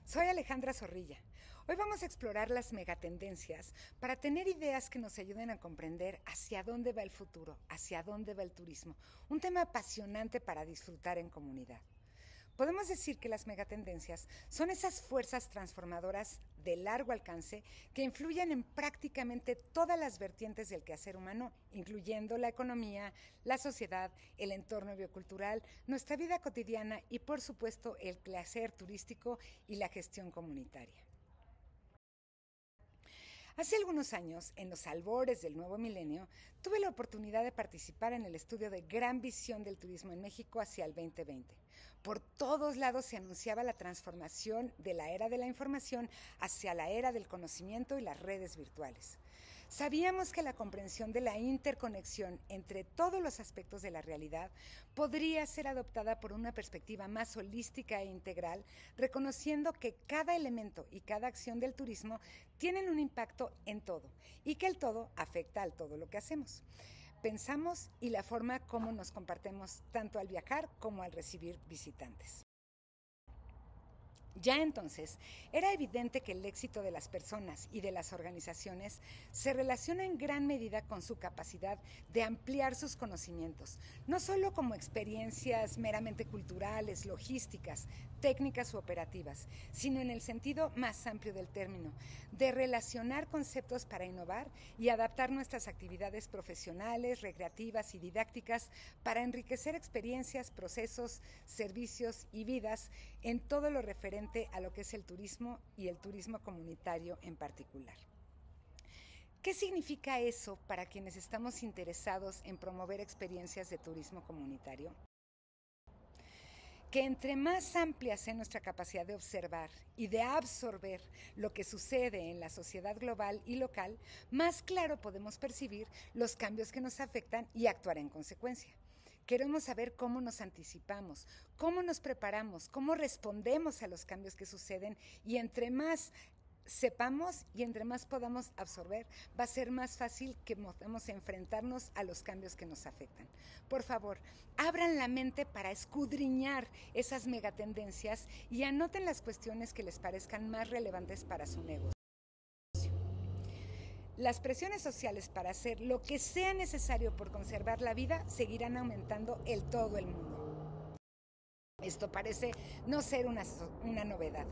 Soy Alejandra Zorrilla. Hoy vamos a explorar las megatendencias para tener ideas que nos ayuden a comprender hacia dónde va el futuro, hacia dónde va el turismo. Un tema apasionante para disfrutar en comunidad. Podemos decir que las megatendencias son esas fuerzas transformadoras de largo alcance que influyen en prácticamente todas las vertientes del quehacer humano, incluyendo la economía, la sociedad, el entorno biocultural, nuestra vida cotidiana y, por supuesto, el quehacer turístico y la gestión comunitaria. Hace algunos años, en los albores del nuevo milenio, tuve la oportunidad de participar en el estudio de Gran Visión del Turismo en México hacia el 2020. Por todos lados se anunciaba la transformación de la era de la información hacia la era del conocimiento y las redes virtuales. Sabíamos que la comprensión de la interconexión entre todos los aspectos de la realidad podría ser adoptada por una perspectiva más holística e integral, reconociendo que cada elemento y cada acción del turismo tienen un impacto en todo y que el todo afecta al todo lo que hacemos. Pensamos y la forma como nos compartimos tanto al viajar como al recibir visitantes. Ya entonces, era evidente que el éxito de las personas y de las organizaciones se relaciona en gran medida con su capacidad de ampliar sus conocimientos, no solo como experiencias meramente culturales, logísticas, técnicas u operativas, sino en el sentido más amplio del término, de relacionar conceptos para innovar y adaptar nuestras actividades profesionales, recreativas y didácticas para enriquecer experiencias, procesos, servicios y vidas en todo lo referente a lo que es el turismo y el turismo comunitario en particular. ¿Qué significa eso para quienes estamos interesados en promover experiencias de turismo comunitario? Que entre más amplia sea nuestra capacidad de observar y de absorber lo que sucede en la sociedad global y local, más claro podemos percibir los cambios que nos afectan y actuar en consecuencia. Queremos saber cómo nos anticipamos, cómo nos preparamos, cómo respondemos a los cambios que suceden y entre más sepamos y entre más podamos absorber, va a ser más fácil que podamos enfrentarnos a los cambios que nos afectan. Por favor, abran la mente para escudriñar esas megatendencias y anoten las cuestiones que les parezcan más relevantes para su negocio. Las presiones sociales para hacer lo que sea necesario por conservar la vida seguirán aumentando en todo el mundo. Esto parece no ser una novedad.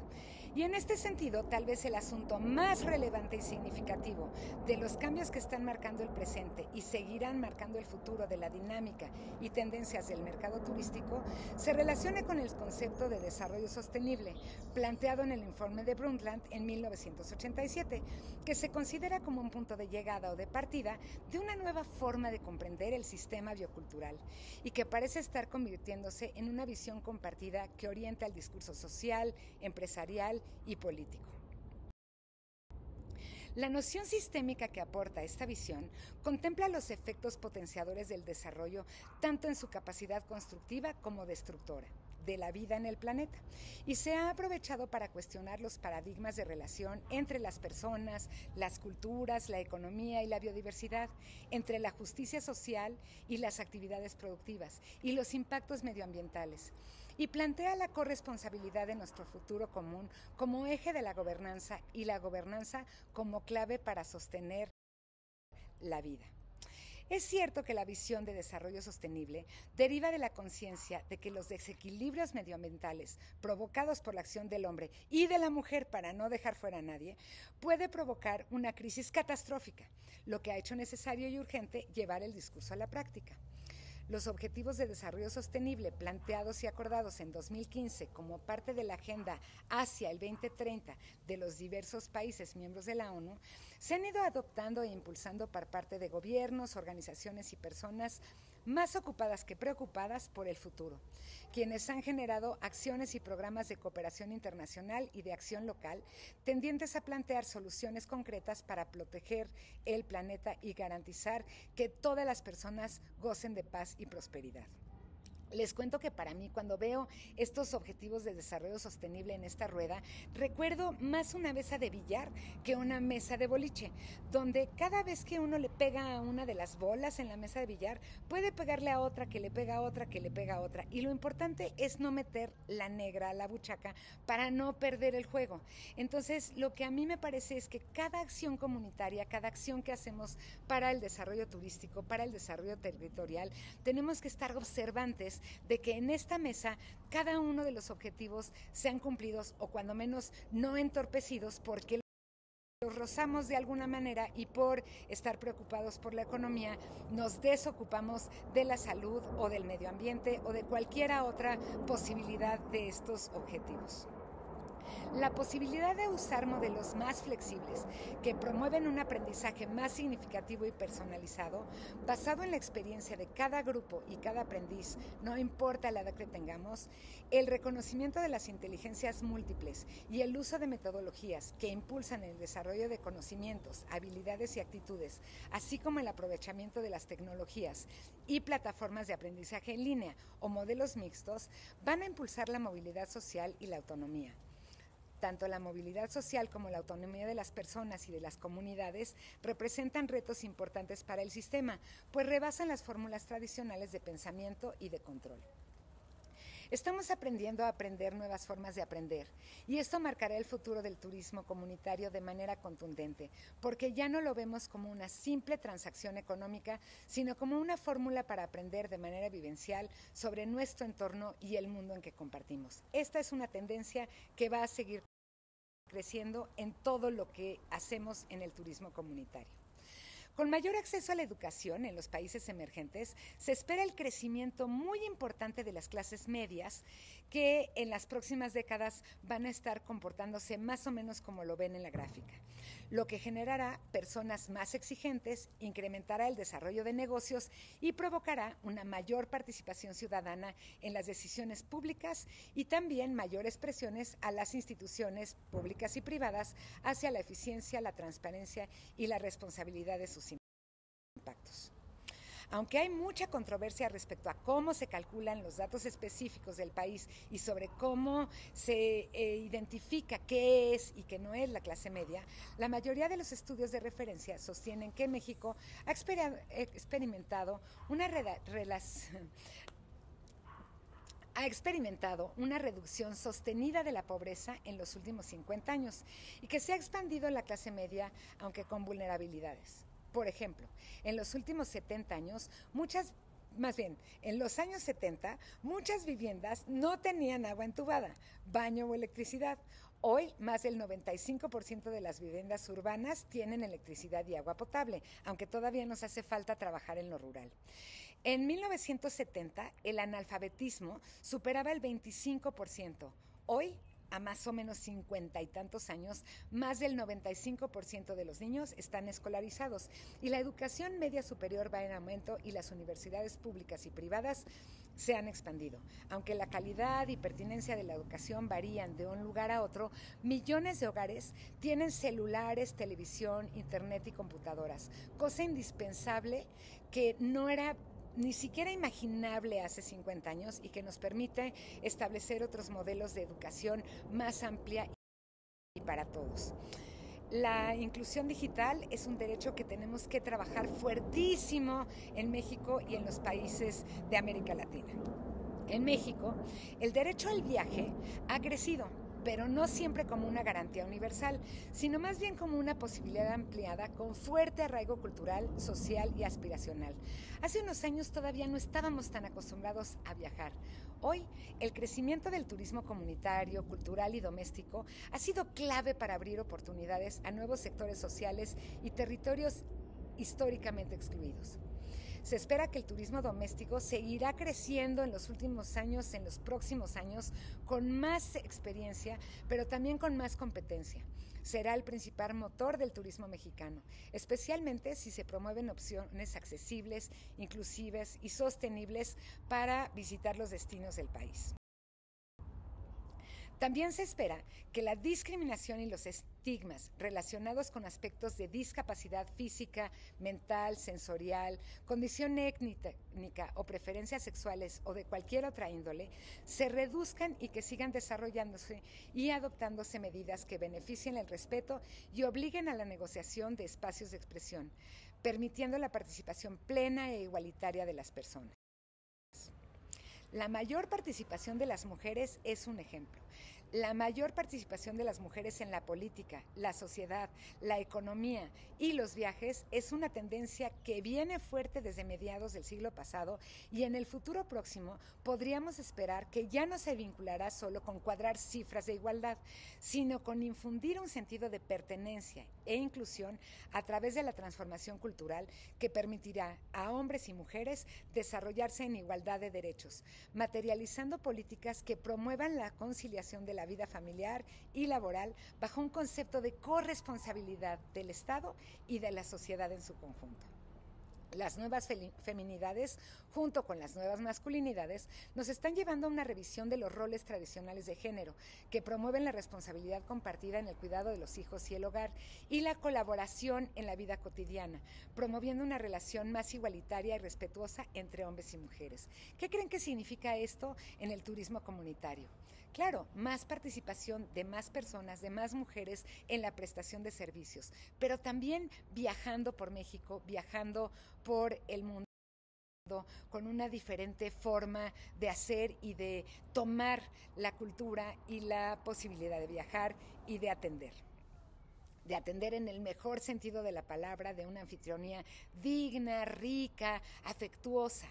Y en este sentido, tal vez el asunto más relevante y significativo de los cambios que están marcando el presente y seguirán marcando el futuro de la dinámica y tendencias del mercado turístico se relaciona con el concepto de desarrollo sostenible, planteado en el informe de Brundtland en 1987, que se considera como un punto de llegada o de partida de una nueva forma de comprender el sistema biocultural y que parece estar convirtiéndose en una visión compartida que orienta el discurso social, empresarial y político. La noción sistémica que aporta esta visión contempla los efectos potenciadores del desarrollo tanto en su capacidad constructiva como destructora de la vida en el planeta y se ha aprovechado para cuestionar los paradigmas de relación entre las personas, las culturas, la economía y la biodiversidad, entre la justicia social y las actividades productivas y los impactos medioambientales, y plantea la corresponsabilidad de nuestro futuro común como eje de la gobernanza y la gobernanza como clave para sostener la vida. Es cierto que la visión de desarrollo sostenible deriva de la conciencia de que los desequilibrios medioambientales provocados por la acción del hombre y de la mujer, para no dejar fuera a nadie, puede provocar una crisis catastrófica, lo que ha hecho necesario y urgente llevar el discurso a la práctica. Los Objetivos de Desarrollo Sostenible planteados y acordados en 2015 como parte de la Agenda hacia el 2030 de los diversos países miembros de la ONU se han ido adoptando e impulsando por parte de gobiernos, organizaciones y personas más ocupadas que preocupadas por el futuro, quienes han generado acciones y programas de cooperación internacional y de acción local tendientes a plantear soluciones concretas para proteger el planeta y garantizar que todas las personas gocen de paz y prosperidad. Les cuento que para mí, cuando veo estos objetivos de desarrollo sostenible en esta rueda, recuerdo más una mesa de billar que una mesa de boliche, donde cada vez que uno le pega a una de las bolas en la mesa de billar, puede pegarle a otra, que le pega a otra, que le pega a otra. Y lo importante es no meter la negra a la buchaca para no perder el juego. Entonces, lo que a mí me parece es que cada acción comunitaria, cada acción que hacemos para el desarrollo turístico, para el desarrollo territorial, tenemos que estar observantes de que en esta mesa cada uno de los objetivos sean cumplidos o cuando menos no entorpecidos porque los rozamos de alguna manera y por estar preocupados por la economía nos desocupamos de la salud o del medio ambiente o de cualquier otra posibilidad de estos objetivos. La posibilidad de usar modelos más flexibles que promueven un aprendizaje más significativo y personalizado, basado en la experiencia de cada grupo y cada aprendiz, no importa la edad que tengamos, el reconocimiento de las inteligencias múltiples y el uso de metodologías que impulsan el desarrollo de conocimientos, habilidades y actitudes, así como el aprovechamiento de las tecnologías y plataformas de aprendizaje en línea o modelos mixtos, van a impulsar la movilidad social y la autonomía. Tanto la movilidad social como la autonomía de las personas y de las comunidades representan retos importantes para el sistema, pues rebasan las fórmulas tradicionales de pensamiento y de control. Estamos aprendiendo a aprender nuevas formas de aprender y esto marcará el futuro del turismo comunitario de manera contundente, porque ya no lo vemos como una simple transacción económica, sino como una fórmula para aprender de manera vivencial sobre nuestro entorno y el mundo en que compartimos. Esta es una tendencia que va a seguir creciendo en todo lo que hacemos en el turismo comunitario. Con mayor acceso a la educación en los países emergentes, se espera el crecimiento muy importante de las clases medias que en las próximas décadas van a estar comportándose más o menos como lo ven en la gráfica, lo que generará personas más exigentes, incrementará el desarrollo de negocios y provocará una mayor participación ciudadana en las decisiones públicas y también mayores presiones a las instituciones públicas y privadas hacia la eficiencia, la transparencia y la responsabilidad de sus impactos. Aunque hay mucha controversia respecto a cómo se calculan los datos específicos del país y sobre cómo se identifica qué es y qué no es la clase media, la mayoría de los estudios de referencia sostienen que México ha experimentado una reducción sostenida de la pobreza en los últimos 50 años y que se ha expandido la clase media, aunque con vulnerabilidades. Por ejemplo, en los últimos 70 años, en los años 70, muchas viviendas no tenían agua entubada, baño o electricidad. Hoy, más del 95% de las viviendas urbanas tienen electricidad y agua potable, aunque todavía nos hace falta trabajar en lo rural. En 1970, el analfabetismo superaba el 25%. Hoy, a más o menos 50 y tantos años, más del 95% de los niños están escolarizados y la educación media superior va en aumento y las universidades públicas y privadas se han expandido. Aunque la calidad y pertinencia de la educación varían de un lugar a otro, millones de hogares tienen celulares, televisión, internet y computadoras, cosa indispensable que no era ni siquiera imaginable hace 50 años y que nos permite establecer otros modelos de educación más amplia y para todos. La inclusión digital es un derecho que tenemos que trabajar fuertísimo en México y en los países de América Latina. En México, el derecho al viaje ha crecido, pero no siempre como una garantía universal, sino más bien como una posibilidad ampliada con fuerte arraigo cultural, social y aspiracional. Hace unos años todavía no estábamos tan acostumbrados a viajar. Hoy, el crecimiento del turismo comunitario, cultural y doméstico ha sido clave para abrir oportunidades a nuevos sectores sociales y territorios históricamente excluidos. Se espera que el turismo doméstico seguirá creciendo en los próximos años, con más experiencia, pero también con más competencia. Será el principal motor del turismo mexicano, especialmente si se promueven opciones accesibles, inclusivas y sostenibles para visitar los destinos del país. También se espera que la discriminación y los estigmas relacionados con aspectos de discapacidad física, mental, sensorial, condición étnica o preferencias sexuales o de cualquier otra índole se reduzcan y que sigan desarrollándose y adoptándose medidas que beneficien el respeto y obliguen a la negociación de espacios de expresión, permitiendo la participación plena e igualitaria de las personas. La mayor participación de las mujeres es un ejemplo. La mayor participación de las mujeres en la política, la sociedad, la economía y los viajes es una tendencia que viene fuerte desde mediados del siglo pasado y en el futuro próximo podríamos esperar que ya no se vinculará solo con cuadrar cifras de igualdad, sino con infundir un sentido de pertenencia e inclusión a través de la transformación cultural que permitirá a hombres y mujeres desarrollarse en igualdad de derechos, materializando políticas que promuevan la conciliación de la vida familiar y laboral bajo un concepto de corresponsabilidad del Estado y de la sociedad en su conjunto. Las nuevas feminidades, junto con las nuevas masculinidades, nos están llevando a una revisión de los roles tradicionales de género, que promueven la responsabilidad compartida en el cuidado de los hijos y el hogar, y la colaboración en la vida cotidiana, promoviendo una relación más igualitaria y respetuosa entre hombres y mujeres. ¿Qué creen que significa esto en el turismo comunitario? Claro, más participación de más personas, de más mujeres en la prestación de servicios, pero también viajando por México, viajando por el mundo con una diferente forma de hacer y de tomar la cultura y la posibilidad de viajar y de atender en el mejor sentido de la palabra, de una anfitrionía digna, rica, afectuosa.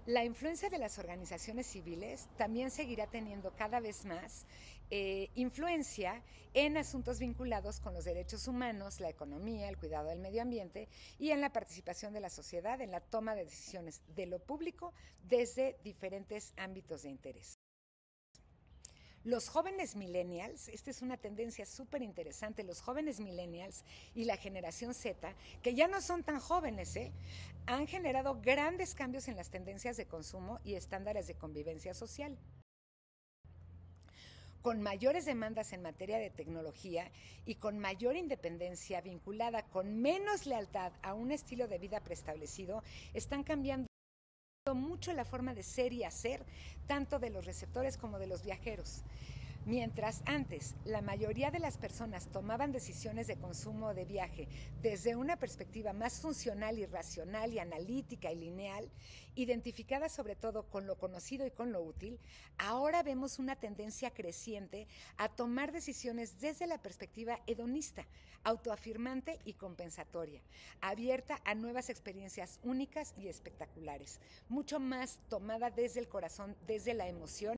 La influencia de las organizaciones civiles también seguirá teniendo cada vez más influencia en asuntos vinculados con los derechos humanos, la economía, el cuidado del medio ambiente y en la participación de la sociedad en la toma de decisiones de lo público desde diferentes ámbitos de interés. Los jóvenes millennials, esta es una tendencia súper interesante, los jóvenes millennials y la generación Z, que ya no son tan jóvenes, han generado grandes cambios en las tendencias de consumo y estándares de convivencia social. Con mayores demandas en materia de tecnología y con mayor independencia vinculada con menos lealtad a un estilo de vida preestablecido, están cambiando mucho la forma de ser y hacer, tanto de los receptores como de los viajeros. Mientras antes la mayoría de las personas tomaban decisiones de consumo o de viaje desde una perspectiva más funcional y racional y analítica y lineal, identificada sobre todo con lo conocido y con lo útil, ahora vemos una tendencia creciente a tomar decisiones desde la perspectiva hedonista, autoafirmante y compensatoria, abierta a nuevas experiencias únicas y espectaculares, mucho más tomada desde el corazón, desde la emoción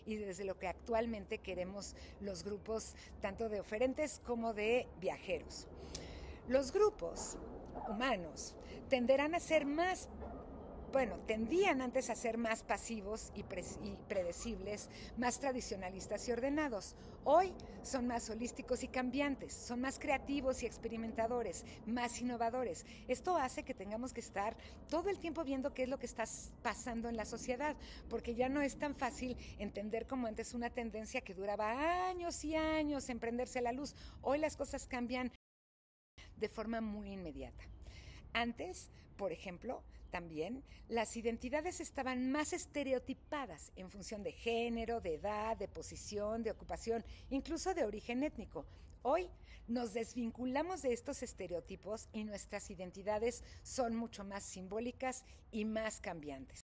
y desde lo que actualmente queremos los grupos, tanto de oferentes como de viajeros. Los grupos humanos tendrán a ser más, tendían antes a ser más pasivos y predecibles, más tradicionalistas y ordenados. Hoy son más holísticos y cambiantes, son más creativos y experimentadores, más innovadores. Esto hace que tengamos que estar todo el tiempo viendo qué es lo que está pasando en la sociedad, porque ya no es tan fácil entender como antes una tendencia que duraba años y años en prenderse la luz. Hoy las cosas cambian de forma muy inmediata. Antes, por ejemplo, también las identidades estaban más estereotipadas en función de género, de edad, de posición, de ocupación, incluso de origen étnico. Hoy nos desvinculamos de estos estereotipos y nuestras identidades son mucho más simbólicas y más cambiantes.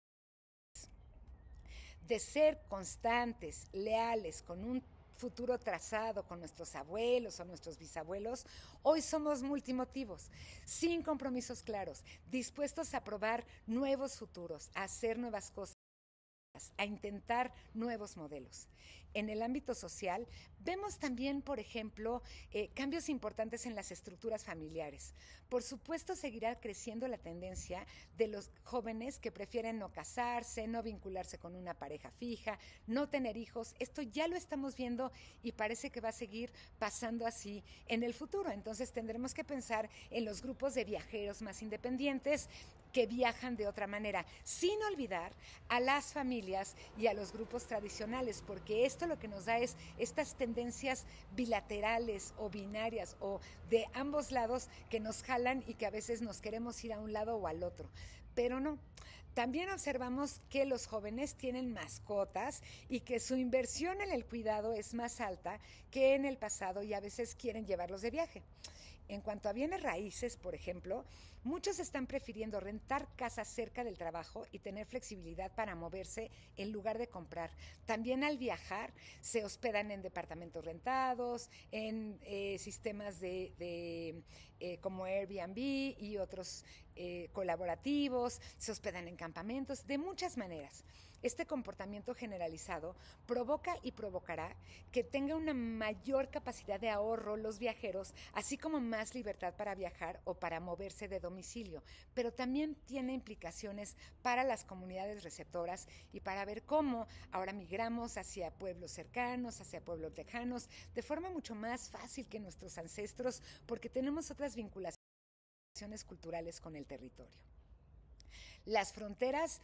De ser constantes, leales, con un futuro trazado con nuestros abuelos o nuestros bisabuelos, hoy somos multimotivos, sin compromisos claros, dispuestos a probar nuevos futuros, a hacer nuevas cosas, a intentar nuevos modelos. En el ámbito social, vemos también, por ejemplo, cambios importantes en las estructuras familiares. Por supuesto, seguirá creciendo la tendencia de los jóvenes que prefieren no casarse, no vincularse con una pareja fija, no tener hijos. Esto ya lo estamos viendo y parece que va a seguir pasando así en el futuro. Entonces, tendremos que pensar en los grupos de viajeros más independientes que viajan de otra manera, sin olvidar a las familias y a los grupos tradicionales, porque esto lo que nos da es estas tendencias bilaterales o binarias o de ambos lados que nos jalan y que a veces nos queremos ir a un lado o al otro, pero no. También observamos que los jóvenes tienen mascotas y que su inversión en el cuidado es más alta que en el pasado y a veces quieren llevarlos de viaje. En cuanto a bienes raíces, por ejemplo, muchos están prefiriendo rentar casas cerca del trabajo y tener flexibilidad para moverse en lugar de comprar. También al viajar se hospedan en departamentos rentados, en sistemas como Airbnb y otros colaborativos, se hospedan en campamentos, de muchas maneras. Este comportamiento generalizado provoca y provocará que tenga una mayor capacidad de ahorro los viajeros, así como más libertad para viajar o para moverse de domicilio, pero también tiene implicaciones para las comunidades receptoras y para ver cómo ahora migramos hacia pueblos cercanos, hacia pueblos lejanos, de forma mucho más fácil que nuestros ancestros, porque tenemos otras vinculaciones culturales con el territorio. Las fronteras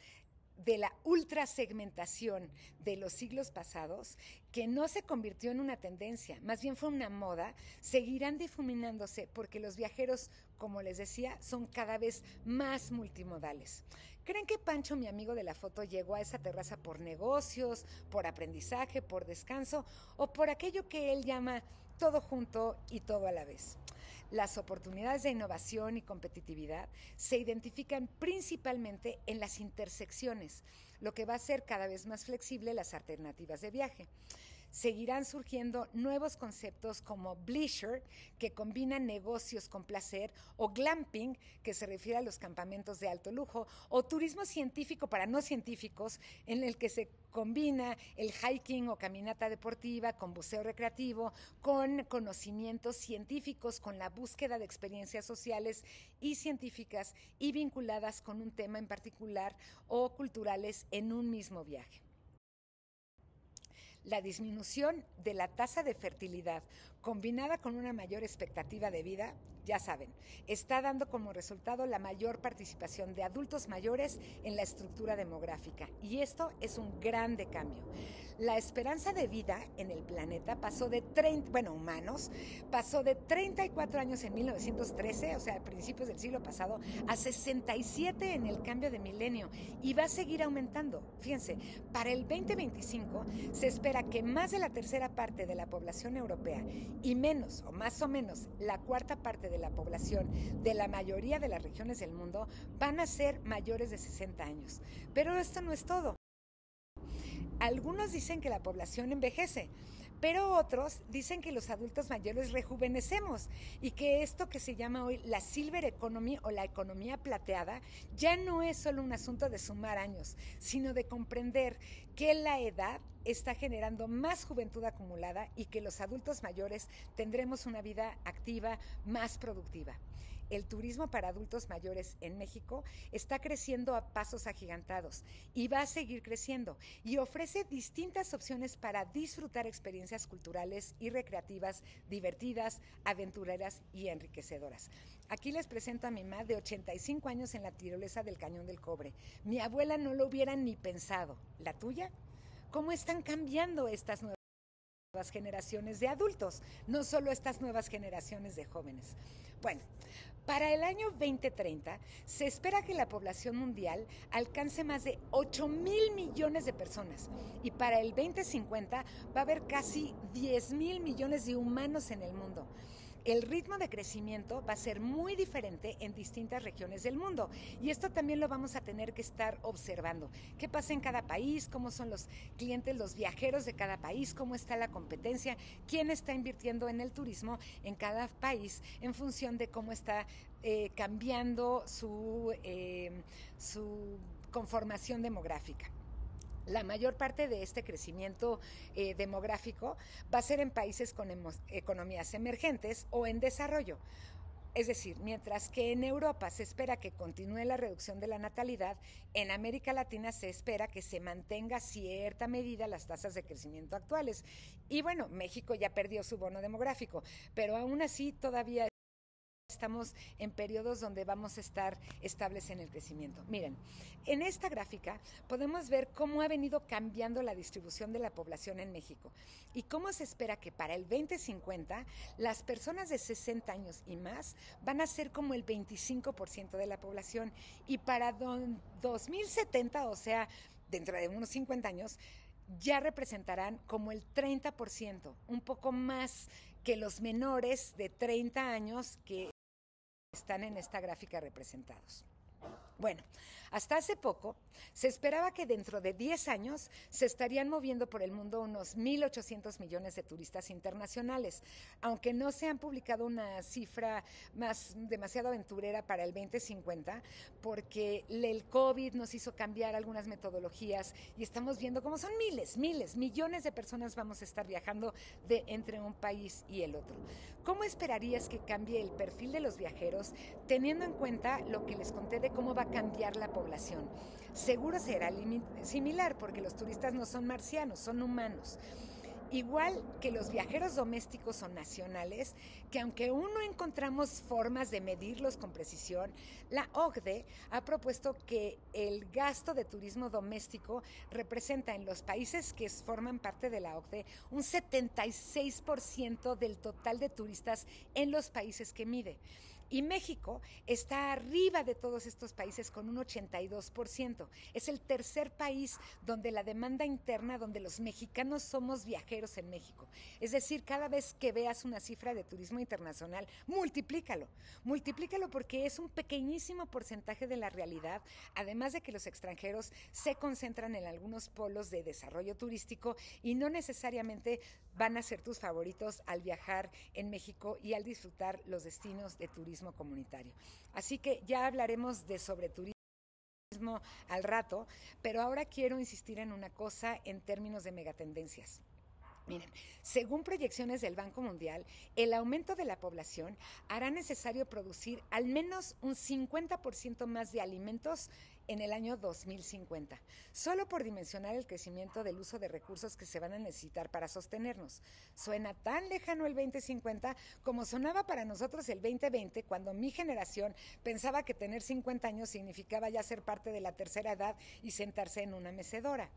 de la ultrasegmentación de los siglos pasados, que no se convirtió en una tendencia, más bien fue una moda, seguirán difuminándose porque los viajeros, como les decía, son cada vez más multimodales. ¿Creen que Pancho, mi amigo de la foto, llegó a esa terraza por negocios, por aprendizaje, por descanso o por aquello que él llama todo junto y todo a la vez? Las oportunidades de innovación y competitividad se identifican principalmente en las intersecciones, lo que va a hacer cada vez más flexible las alternativas de viaje. Seguirán surgiendo nuevos conceptos como bleisure, que combinan negocios con placer, o glamping, que se refiere a los campamentos de alto lujo, o turismo científico para no científicos, en el que se combina el hiking o caminata deportiva con buceo recreativo, con conocimientos científicos, con la búsqueda de experiencias sociales y científicas y vinculadas con un tema en particular o culturales en un mismo viaje. La disminución de la tasa de fertilidad combinada con una mayor expectativa de vida, ya saben, está dando como resultado la mayor participación de adultos mayores en la estructura demográfica. Y esto es un grande cambio. La esperanza de vida en el planeta pasó de humanos, pasó de 34 años en 1913, o sea, a principios del siglo pasado, a 67 en el cambio de milenio y va a seguir aumentando. Fíjense, para el 2025 se espera que más de la tercera parte de la población europea y menos o más o menos la cuarta parte de la población de la mayoría de las regiones del mundo van a ser mayores de 60 años. Pero esto no es todo. Algunos dicen que la población envejece, pero otros dicen que los adultos mayores rejuvenecemos y que esto que se llama hoy la Silver Economy o la economía plateada ya no es solo un asunto de sumar años, sino de comprender que la edad está generando más juventud acumulada y que los adultos mayores tendremos una vida activa más productiva. El turismo para adultos mayores en México está creciendo a pasos agigantados y va a seguir creciendo y ofrece distintas opciones para disfrutar experiencias culturales y recreativas divertidas, aventureras y enriquecedoras. Aquí les presento a mi mamá de 85 años en la tirolesa del Cañón del Cobre. Mi abuela no lo hubiera ni pensado. ¿La tuya? ¿Cómo están cambiando estas nuevas generaciones de adultos, no solo estas nuevas generaciones de jóvenes? Bueno, para el año 2030 se espera que la población mundial alcance más de 8,000 millones de personas y para el 2050 va a haber casi 10,000 millones de humanos en el mundo. El ritmo de crecimiento va a ser muy diferente en distintas regiones del mundo y esto también lo vamos a tener que estar observando. ¿Qué pasa en cada país? ¿Cómo son los clientes, los viajeros de cada país? ¿Cómo está la competencia? ¿Quién está invirtiendo en el turismo en cada país en función de cómo está cambiando su conformación demográfica? La mayor parte de este crecimiento demográfico va a ser en países con economías emergentes o en desarrollo. Es decir, mientras que en Europa se espera que continúe la reducción de la natalidad, en América Latina se espera que se mantenga cierta medida las tasas de crecimiento actuales. Y bueno, México ya perdió su bono demográfico, pero aún así todavía estamos en periodos donde vamos a estar estables en el crecimiento. Miren, en esta gráfica podemos ver cómo ha venido cambiando la distribución de la población en México y cómo se espera que para el 2050 las personas de 60 años y más van a ser como el 25% de la población y para 2070, o sea, dentro de unos 50 años, ya representarán como el 30%, un poco más que los menores de 30 años que están en esta gráfica representados. Bueno, hasta hace poco se esperaba que dentro de 10 años se estarían moviendo por el mundo unos 1.800 millones de turistas internacionales, aunque no se han publicado una cifra más demasiado aventurera para el 2050, porque el COVID nos hizo cambiar algunas metodologías y estamos viendo cómo son miles, millones de personas vamos a estar viajando entre un país y el otro. ¿Cómo esperarías que cambie el perfil de los viajeros teniendo en cuenta lo que les conté de cómo va a cambiar la población? Seguro será similar porque los turistas no son marcianos, son humanos. Igual que los viajeros domésticos o nacionales, que aunque aún no encontramos formas de medirlos con precisión, la OCDE ha propuesto que el gasto de turismo doméstico representa en los países que forman parte de la OCDE un 76% del total de turistas en los países que mide. Y México está arriba de todos estos países con un 82%. Es el tercer país donde la demanda interna, donde los mexicanos somos viajeros en México. Es decir, cada vez que veas una cifra de turismo internacional, multiplícalo. Multiplícalo porque es un pequeñísimo porcentaje de la realidad, además de que los extranjeros se concentran en algunos polos de desarrollo turístico y no necesariamente van a ser tus favoritos al viajar en México y al disfrutar los destinos de turismo comunitario. Así que ya hablaremos de sobre turismo al rato, pero ahora quiero insistir en una cosa en términos de megatendencias. Miren, según proyecciones del Banco Mundial, el aumento de la población hará necesario producir al menos un 50% más de alimentos en el año 2050, solo por dimensionar el crecimiento del uso de recursos que se van a necesitar para sostenernos. Suena tan lejano el 2050 como sonaba para nosotros el 2020, cuando mi generación pensaba que tener 50 años significaba ya ser parte de la tercera edad y sentarse en una mecedora.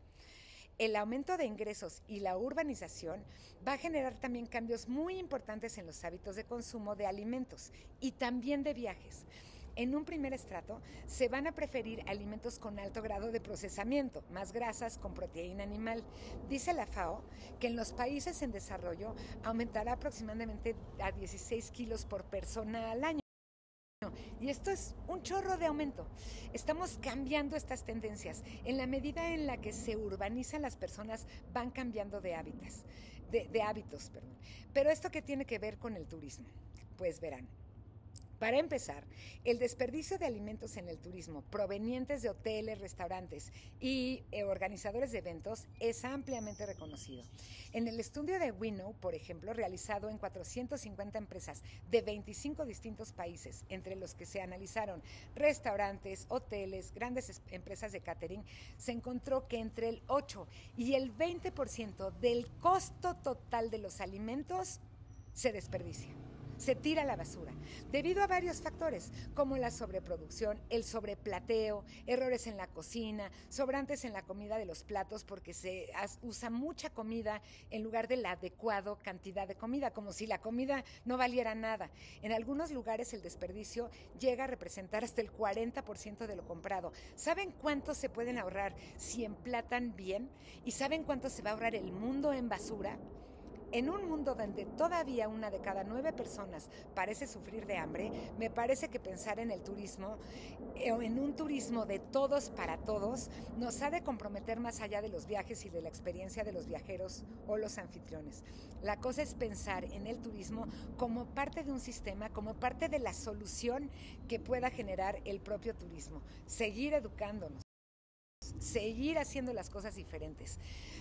El aumento de ingresos y la urbanización va a generar también cambios muy importantes en los hábitos de consumo de alimentos y también de viajes. En un primer estrato se van a preferir alimentos con alto grado de procesamiento, más grasas con proteína animal. Dice la FAO que en los países en desarrollo aumentará aproximadamente a 16 kilos por persona al año. Y esto es un chorro de aumento. Estamos cambiando estas tendencias. En la medida en la que se urbanizan, las personas van cambiando de hábitos. Pero ¿esto qué tiene que ver con el turismo? Pues verán. Para empezar, el desperdicio de alimentos en el turismo provenientes de hoteles, restaurantes y organizadores de eventos es ampliamente reconocido. En el estudio de Winnow, por ejemplo, realizado en 450 empresas de 25 distintos países, entre los que se analizaron restaurantes, hoteles, grandes empresas de catering, se encontró que entre el 8 y el 20% del costo total de los alimentos se desperdicia. Se tira a la basura, debido a varios factores, como la sobreproducción, el sobreplateo, errores en la cocina, sobrantes en la comida de los platos porque se usa mucha comida en lugar de la adecuada cantidad de comida, como si la comida no valiera nada. En algunos lugares el desperdicio llega a representar hasta el 40% de lo comprado. ¿Saben cuánto se pueden ahorrar si emplatan bien? ¿Y saben cuánto se va a ahorrar el mundo en basura? En un mundo donde todavía 1 de cada 9 personas parece sufrir de hambre, me parece que pensar en el turismo, o en un turismo de todos para todos, nos ha de comprometer más allá de los viajes y de la experiencia de los viajeros o los anfitriones. La cosa es pensar en el turismo como parte de un sistema, como parte de la solución que pueda generar el propio turismo. Seguir educándonos, seguir haciendo las cosas diferentes.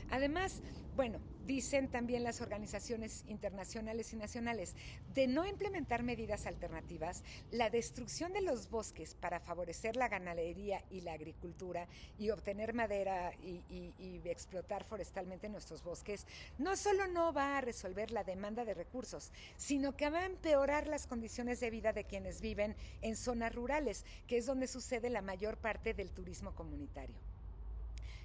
Además, bueno, dicen también las organizaciones internacionales y nacionales, de no implementar medidas alternativas, la destrucción de los bosques para favorecer la ganadería y la agricultura y obtener madera y explotar forestalmente nuestros bosques, no solo no va a resolver la demanda de recursos, sino que va a empeorar las condiciones de vida de quienes viven en zonas rurales, que es donde sucede la mayor parte del turismo comunitario.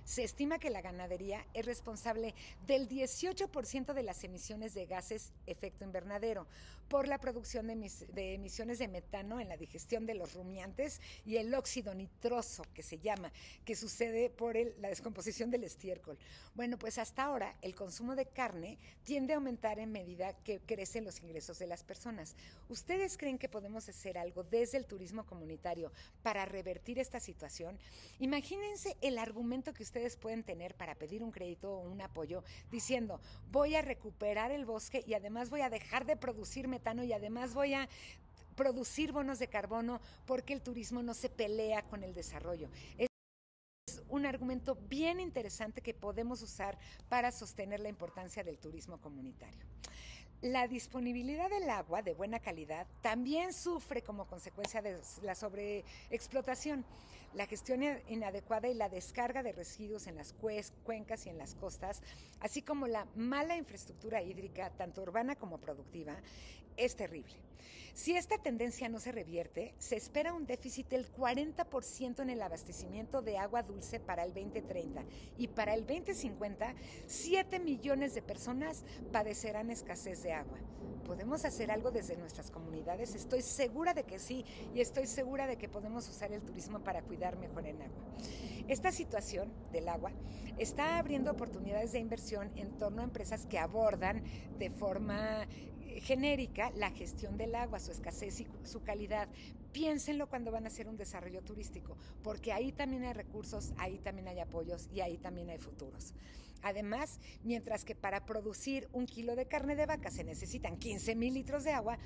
Se estima que la ganadería es responsable del 18% de las emisiones de gases efecto invernadero por la producción de emisiones de metano en la digestión de los rumiantes y el óxido nitroso, que se llama, que sucede por la descomposición del estiércol. Bueno, pues hasta ahora el consumo de carne tiende a aumentar en medida que crecen los ingresos de las personas. ¿Ustedes creen que podemos hacer algo desde el turismo comunitario para revertir esta situación? Imagínense el argumento que ustedes pueden tener para pedir un crédito o un apoyo diciendo, voy a recuperar el bosque y además voy a dejar de producir metano y además voy a producir bonos de carbono porque el turismo no se pelea con el desarrollo. Es un argumento bien interesante que podemos usar para sostener la importancia del turismo comunitario. La disponibilidad del agua de buena calidad también sufre como consecuencia de la sobreexplotación. La gestión inadecuada y la descarga de residuos en las cuencas y en las costas, así como la mala infraestructura hídrica, tanto urbana como productiva, es terrible. Si esta tendencia no se revierte, se espera un déficit del 40% en el abastecimiento de agua dulce para el 2030 y para el 2050, 7 millones de personas padecerán escasez de agua. ¿Podemos hacer algo desde nuestras comunidades? Estoy segura de que sí, y estoy segura de que podemos usar el turismo para cuidar mejor el agua. Esta situación del agua está abriendo oportunidades de inversión en torno a empresas que abordan de forma genérica la gestión del agua, su escasez y su calidad. Piénsenlo cuando van a hacer un desarrollo turístico, porque ahí también hay recursos, ahí también hay apoyos y ahí también hay futuros. Además, mientras que para producir 1 kilo de carne de vaca se necesitan 15,000 litros de agua,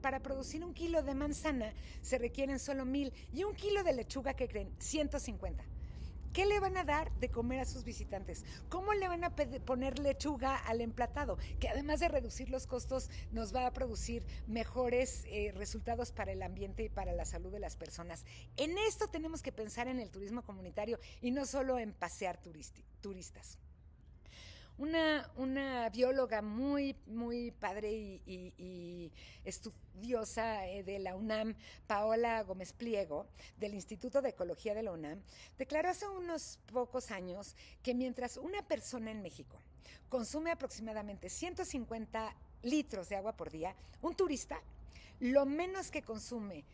para producir 1 kilo de manzana se requieren solo 1,000 y 1 kilo de lechuga, ¿qué creen? 150. ¿Qué le van a dar de comer a sus visitantes? ¿Cómo le van a poner lechuga al emplatado? Que además de reducir los costos, nos va a producir mejores resultados para el ambiente y para la salud de las personas. En esto tenemos que pensar en el turismo comunitario y no solo en pasear turistas. Una bióloga muy padre y estudiosa de la UNAM, Paola Gómez Pliego, del Instituto de Ecología de la UNAM, declaró hace unos pocos años que mientras una persona en México consume aproximadamente 150 litros de agua por día, un turista lo menos que consume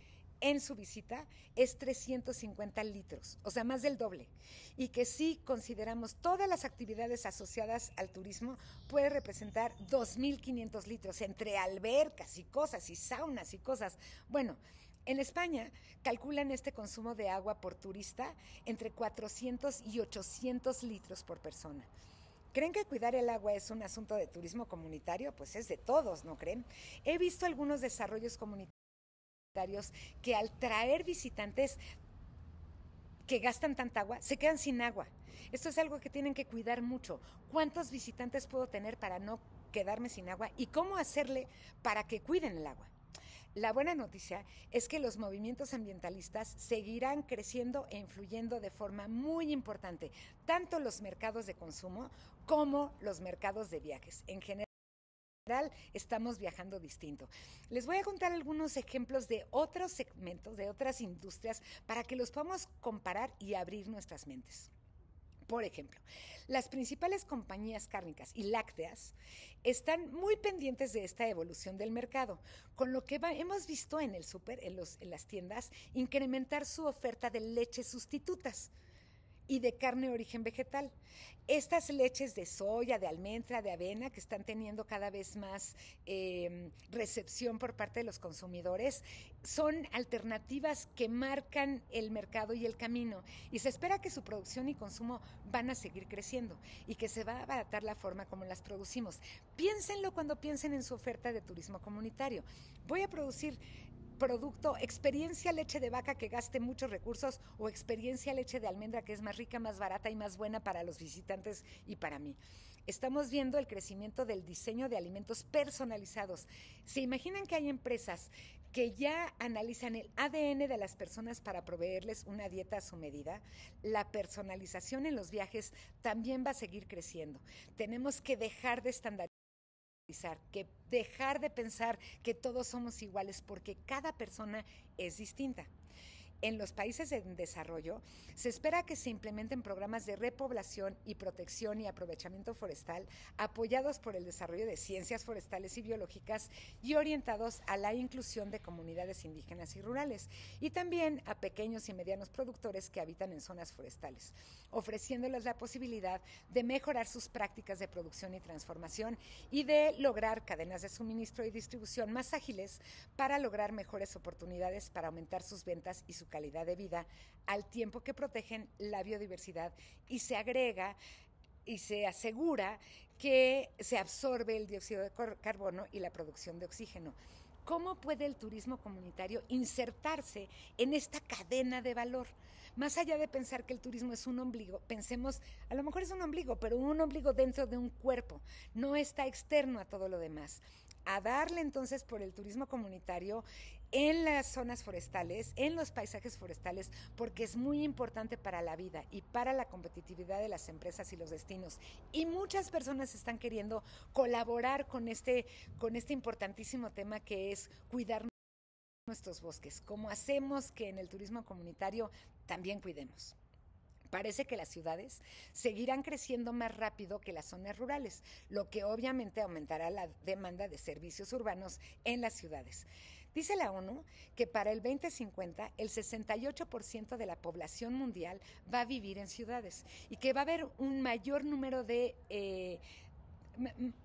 en su visita es 350 litros, o sea, más del doble. Y que si consideramos todas las actividades asociadas al turismo, puede representar 2,500 litros entre albercas y cosas y saunas y cosas. Bueno, en España calculan este consumo de agua por turista entre 400 y 800 litros por persona. ¿Creen que cuidar el agua es un asunto de turismo comunitario? Pues es de todos, ¿no creen? He visto algunos desarrollos comunitarios que al traer visitantes que gastan tanta agua, se quedan sin agua. Esto es algo que tienen que cuidar mucho. ¿Cuántos visitantes puedo tener para no quedarme sin agua? ¿Y cómo hacerle para que cuiden el agua? La buena noticia es que los movimientos ambientalistas seguirán creciendo e influyendo de forma muy importante, tanto los mercados de consumo como los mercados de viajes. En general, estamos viajando distinto. Les voy a contar algunos ejemplos de otros segmentos, de otras industrias, para que los podamos comparar y abrir nuestras mentes. Por ejemplo, las principales compañías cárnicas y lácteas están muy pendientes de esta evolución del mercado, con lo que hemos visto en el súper, en las tiendas, incrementar su oferta de leches sustitutas y de carne de origen vegetal. Estas leches de soya, de almendra, de avena, que están teniendo cada vez más recepción por parte de los consumidores, son alternativas que marcan el mercado y el camino, y se espera que su producción y consumo van a seguir creciendo y que se va a abaratar la forma como las producimos. Piénsenlo cuando piensen en su oferta de turismo comunitario. Voy a producir producto, experiencia leche de vaca que gaste muchos recursos o experiencia leche de almendra que es más rica, más barata y más buena para los visitantes y para mí. Estamos viendo el crecimiento del diseño de alimentos personalizados. ¿Se imaginan que hay empresas que ya analizan el ADN de las personas para proveerles una dieta a su medida? La personalización en los viajes también va a seguir creciendo. Tenemos que dejar de estandarizar, que dejar de pensar que todos somos iguales porque cada persona es distinta. En los países en desarrollo se espera que se implementen programas de repoblación y protección y aprovechamiento forestal apoyados por el desarrollo de ciencias forestales y biológicas y orientados a la inclusión de comunidades indígenas y rurales y también a pequeños y medianos productores que habitan en zonas forestales, ofreciéndoles la posibilidad de mejorar sus prácticas de producción y transformación y de lograr cadenas de suministro y distribución más ágiles para lograr mejores oportunidades para aumentar sus ventas y su calidad de vida al tiempo que protegen la biodiversidad y se agrega y se asegura que se absorbe el dióxido de carbono y la producción de oxígeno. ¿Cómo puede el turismo comunitario insertarse en esta cadena de valor? Más allá de pensar que el turismo es un ombligo, pensemos, a lo mejor es un ombligo, pero un ombligo dentro de un cuerpo, no está externo a todo lo demás. A darle entonces por el turismo comunitario en las zonas forestales, en los paisajes forestales, porque es muy importante para la vida y para la competitividad de las empresas y los destinos. Y muchas personas están queriendo colaborar con este importantísimo tema que es cuidar nuestros bosques, como hacemos que en el turismo comunitario también cuidemos. Parece que las ciudades seguirán creciendo más rápido que las zonas rurales, lo que obviamente aumentará la demanda de servicios urbanos en las ciudades. Dice la ONU que para el 2050 el 68% de la población mundial va a vivir en ciudades y que va a haber un mayor número de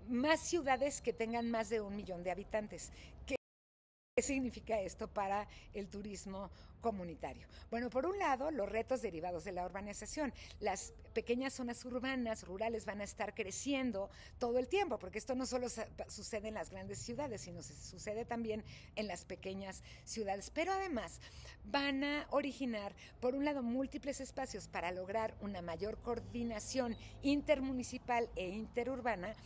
más ciudades que tengan más de 1 millón de habitantes. ¿Qué significa esto para el turismo comunitario? Bueno, por un lado, los retos derivados de la urbanización. Las pequeñas zonas urbanas, rurales, van a estar creciendo todo el tiempo, porque esto no solo sucede en las grandes ciudades, sino sucede también en las pequeñas ciudades. Pero además van a originar, por un lado, múltiples espacios para lograr una mayor coordinación intermunicipal e interurbana.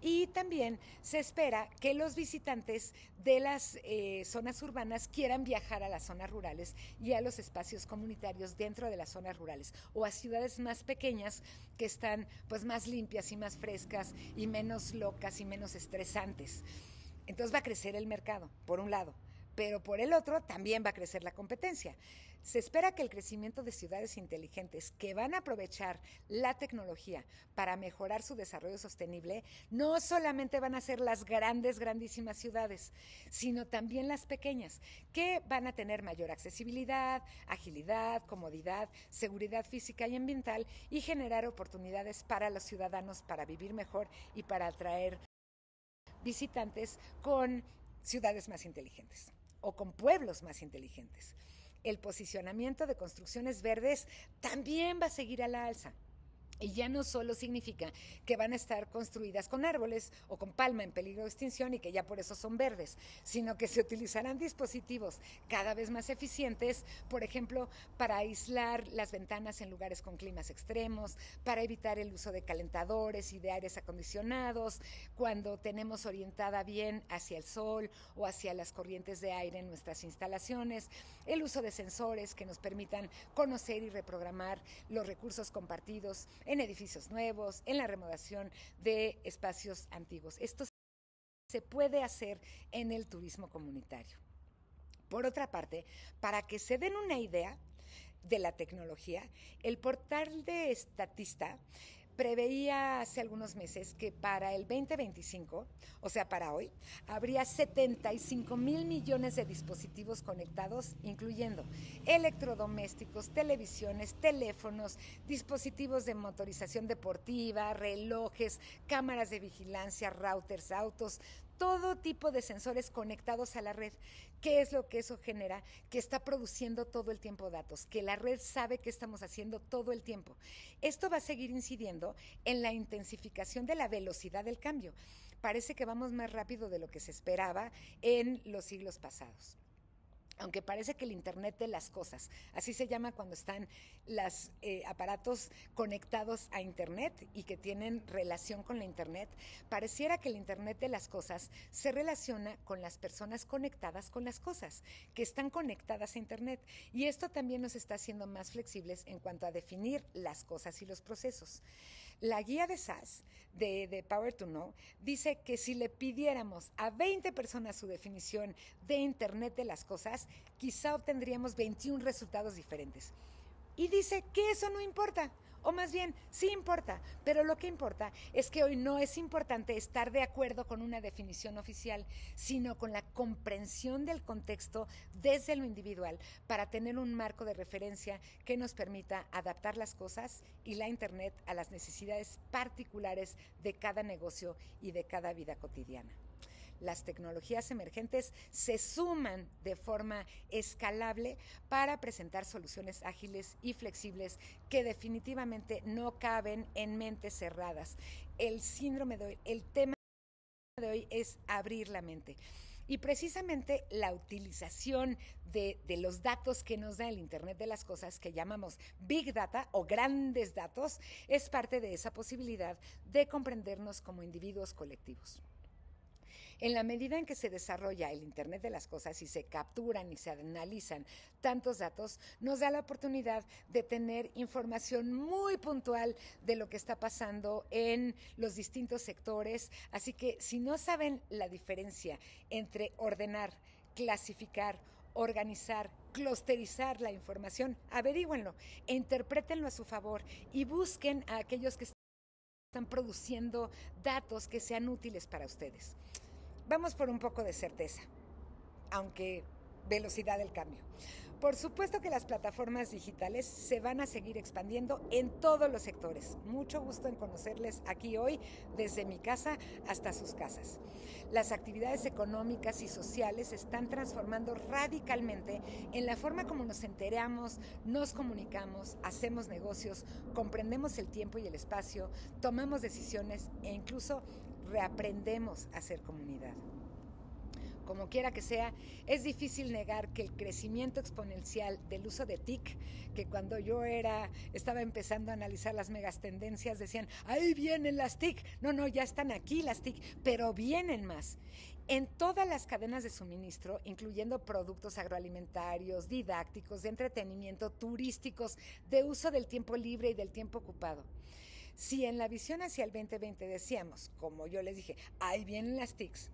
Y también se espera que los visitantes de las zonas urbanas quieran viajar a las zonas rurales y a los espacios comunitarios dentro de las zonas rurales o a ciudades más pequeñas que están pues más limpias y más frescas y menos locas y menos estresantes. Entonces va a crecer el mercado, por un lado, pero por el otro también va a crecer la competencia. Se espera que el crecimiento de ciudades inteligentes que van a aprovechar la tecnología para mejorar su desarrollo sostenible no solamente van a ser las grandísimas ciudades, sino también las pequeñas, que van a tener mayor accesibilidad, agilidad, comodidad, seguridad física y ambiental y generar oportunidades para los ciudadanos para vivir mejor y para atraer visitantes con ciudades más inteligentes o con pueblos más inteligentes. El posicionamiento de construcciones verdes también va a seguir a la alza. Y ya no solo significa que van a estar construidas con árboles o con palma en peligro de extinción y que ya por eso son verdes, sino que se utilizarán dispositivos cada vez más eficientes, por ejemplo, para aislar las ventanas en lugares con climas extremos, para evitar el uso de calentadores y de aires acondicionados, cuando tenemos orientada bien hacia el sol o hacia las corrientes de aire en nuestras instalaciones, el uso de sensores que nos permitan conocer y reprogramar los recursos compartidos en edificios nuevos, en la remodelación de espacios antiguos. Esto se puede hacer en el turismo comunitario. Por otra parte, para que se den una idea de la tecnología, el portal de Statista preveía hace algunos meses que para el 2025, o sea, para hoy, habría 75,000 millones de dispositivos conectados, incluyendo electrodomésticos, televisiones, teléfonos, dispositivos de motorización deportiva, relojes, cámaras de vigilancia, routers, autos, todo tipo de sensores conectados a la red. ¿Qué es lo que eso genera? Que está produciendo todo el tiempo datos, que la red sabe qué estamos haciendo todo el tiempo. Esto va a seguir incidiendo en la intensificación de la velocidad del cambio. Parece que vamos más rápido de lo que se esperaba en los siglos pasados. aunque parece que el Internet de las cosas, así se llama cuando están los aparatos conectados a Internet y que tienen relación con la Internet, pareciera que el Internet de las cosas se relaciona con las personas conectadas con las cosas, que están conectadas a Internet. Y esto también nos está haciendo más flexibles en cuanto a definir las cosas y los procesos. La guía de SAS, de Power to Know, dice que si le pidiéramos a 20 personas su definición de Internet de las cosas, quizá obtendríamos 21 resultados diferentes. Y dice que eso no importa, o más bien, sí importa, pero lo que importa es que hoy no es importante estar de acuerdo con una definición oficial, sino con la comprensión del contexto desde lo individual para tener un marco de referencia que nos permita adaptar las cosas y la Internet a las necesidades particulares de cada negocio y de cada vida cotidiana. Las tecnologías emergentes se suman de forma escalable para presentar soluciones ágiles y flexibles que definitivamente no caben en mentes cerradas. El tema de hoy es abrir la mente. Y precisamente la utilización de los datos que nos da el Internet de las cosas, que llamamos Big Data o grandes datos, es parte de esa posibilidad de comprendernos como individuos colectivos. En la medida en que se desarrolla el Internet de las cosas y se capturan y se analizan tantos datos, nos da la oportunidad de tener información muy puntual de lo que está pasando en los distintos sectores. Así que si no saben la diferencia entre ordenar, clasificar, organizar, clusterizar la información, averígüenlo e interprétenlo a su favor y busquen a aquellos que están produciendo datos que sean útiles para ustedes. Vamos por un poco de certeza, aunque velocidad del cambio. Por supuesto que las plataformas digitales se van a seguir expandiendo en todos los sectores. Mucho gusto en conocerles aquí hoy, desde mi casa hasta sus casas. Las actividades económicas y sociales se están transformando radicalmente en la forma como nos enteramos, nos comunicamos, hacemos negocios, comprendemos el tiempo y el espacio, tomamos decisiones e incluso reaprendemos a ser comunidad. Como quiera que sea, es difícil negar que el crecimiento exponencial del uso de TIC, que cuando yo estaba empezando a analizar las megas tendencias, decían, ahí vienen las TIC, no, ya están aquí las TIC, pero vienen más. En todas las cadenas de suministro, incluyendo productos agroalimentarios, didácticos, de entretenimiento, turísticos, de uso del tiempo libre y del tiempo ocupado. Si en la visión hacia el 2020 decíamos, como yo les dije, ahí vienen las TICs,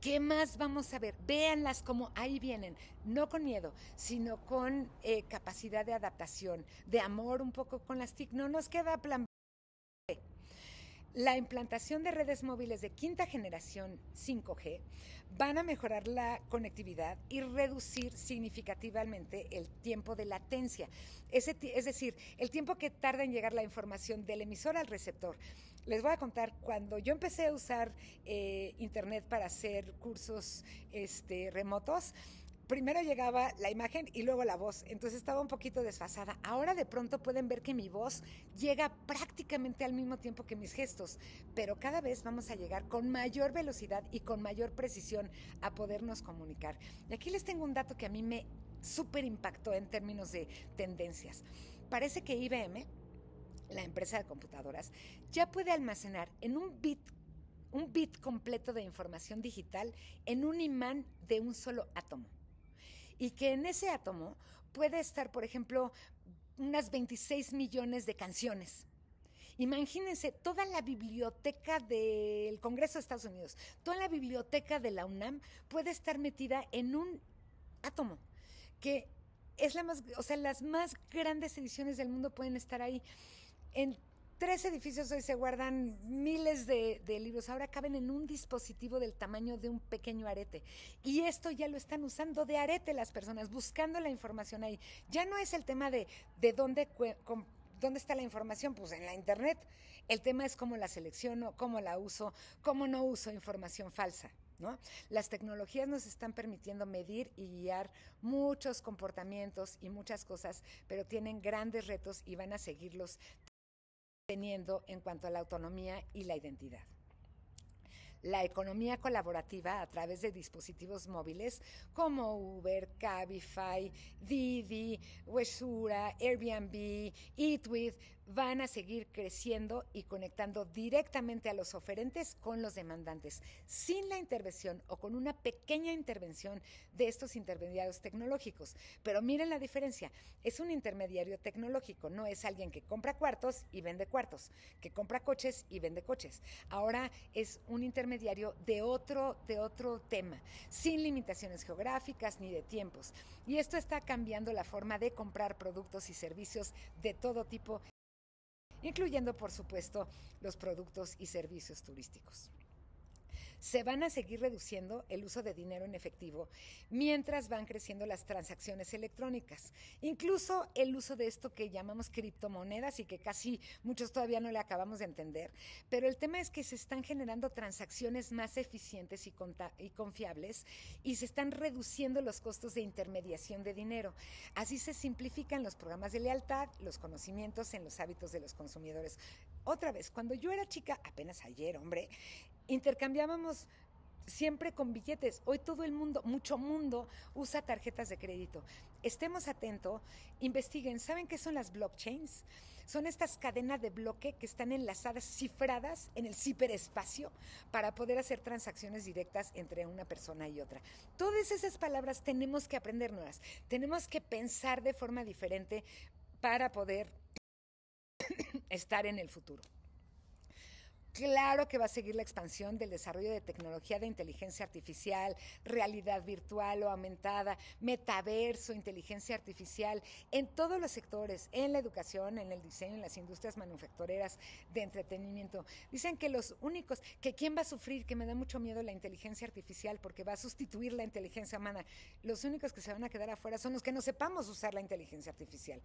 ¿qué más vamos a ver? Véanlas como ahí vienen, no con miedo, sino con capacidad de adaptación, de amor un poco con las TIC. No nos queda plan B. La implantación de redes móviles de quinta generación 5G van a mejorar la conectividad y reducir significativamente el tiempo de latencia, es decir, el tiempo que tarda en llegar la información del emisor al receptor. Les voy a contar, cuando yo empecé a usar Internet para hacer cursos remotos, primero llegaba la imagen y luego la voz, entonces estaba un poquito desfasada. Ahora de pronto pueden ver que mi voz llega prácticamente al mismo tiempo que mis gestos, pero cada vez vamos a llegar con mayor velocidad y con mayor precisión a podernos comunicar. Y aquí les tengo un dato que a mí me súper impactó en términos de tendencias. Parece que IBM, la empresa de computadoras, ya puede almacenar en un bit completo de información digital en un imán de un solo átomo. Y que en ese átomo puede estar, por ejemplo, unas 26 millones de canciones. Imagínense toda la biblioteca del Congreso de Estados Unidos, toda la biblioteca de la UNAM puede estar metida en un átomo, que es las más grandes ediciones del mundo pueden estar ahí. En 3 edificios hoy se guardan miles de libros, ahora caben en un dispositivo del tamaño de un pequeño arete. Y esto ya lo están usando de arete las personas, buscando la información ahí. Ya no es el tema de dónde está la información, pues en la Internet. El tema es cómo la selecciono, cómo la uso, cómo no uso información falsa, ¿no? Las tecnologías nos están permitiendo medir y guiar muchos comportamientos y muchas cosas, pero tienen grandes retos y van a seguirlos teniendo en cuanto a la autonomía y la identidad. la economía colaborativa a través de dispositivos móviles como Uber, Cabify, Didi, Wesura, Airbnb, Eatwith, van a seguir creciendo y conectando directamente a los oferentes con los demandantes, sin la intervención o con una pequeña intervención de estos intermediarios tecnológicos. Pero miren la diferencia, es un intermediario tecnológico, no es alguien que compra cuartos y vende cuartos, que compra coches y vende coches. Ahora es un intermediario de otro tema, sin limitaciones geográficas ni de tiempos. Y esto está cambiando la forma de comprar productos y servicios de todo tipo, incluyendo, por supuesto, los productos y servicios turísticos. Se van a seguir reduciendo el uso de dinero en efectivo mientras van creciendo las transacciones electrónicas. Incluso el uso de esto que llamamos criptomonedas y que casi muchos todavía no le acabamos de entender. Pero el tema es que se están generando transacciones más eficientes y confiables y se están reduciendo los costos de intermediación de dinero. Así se simplifican los programas de lealtad, los conocimientos en los hábitos de los consumidores. Otra vez, cuando yo era chica, apenas ayer, hombre, intercambiábamos siempre con billetes. Hoy todo el mundo, mucho mundo, usa tarjetas de crédito. Estemos atentos, investiguen. ¿Saben qué son las blockchains? Son estas cadenas de bloque que están enlazadas, cifradas en el ciberespacio para poder hacer transacciones directas entre una persona y otra. Todas esas palabras tenemos que aprendernos. Tenemos que pensar de forma diferente para poder estar en el futuro. Claro que va a seguir la expansión del desarrollo de tecnología de inteligencia artificial, realidad virtual o aumentada, metaverso, inteligencia artificial, en todos los sectores, en la educación, en el diseño, en las industrias manufactureras de entretenimiento. Dicen que los únicos, que quién va a sufrir, que me da mucho miedo la inteligencia artificial porque va a sustituir la inteligencia humana. Los únicos que se van a quedar afuera son los que no sepamos usar la inteligencia artificial.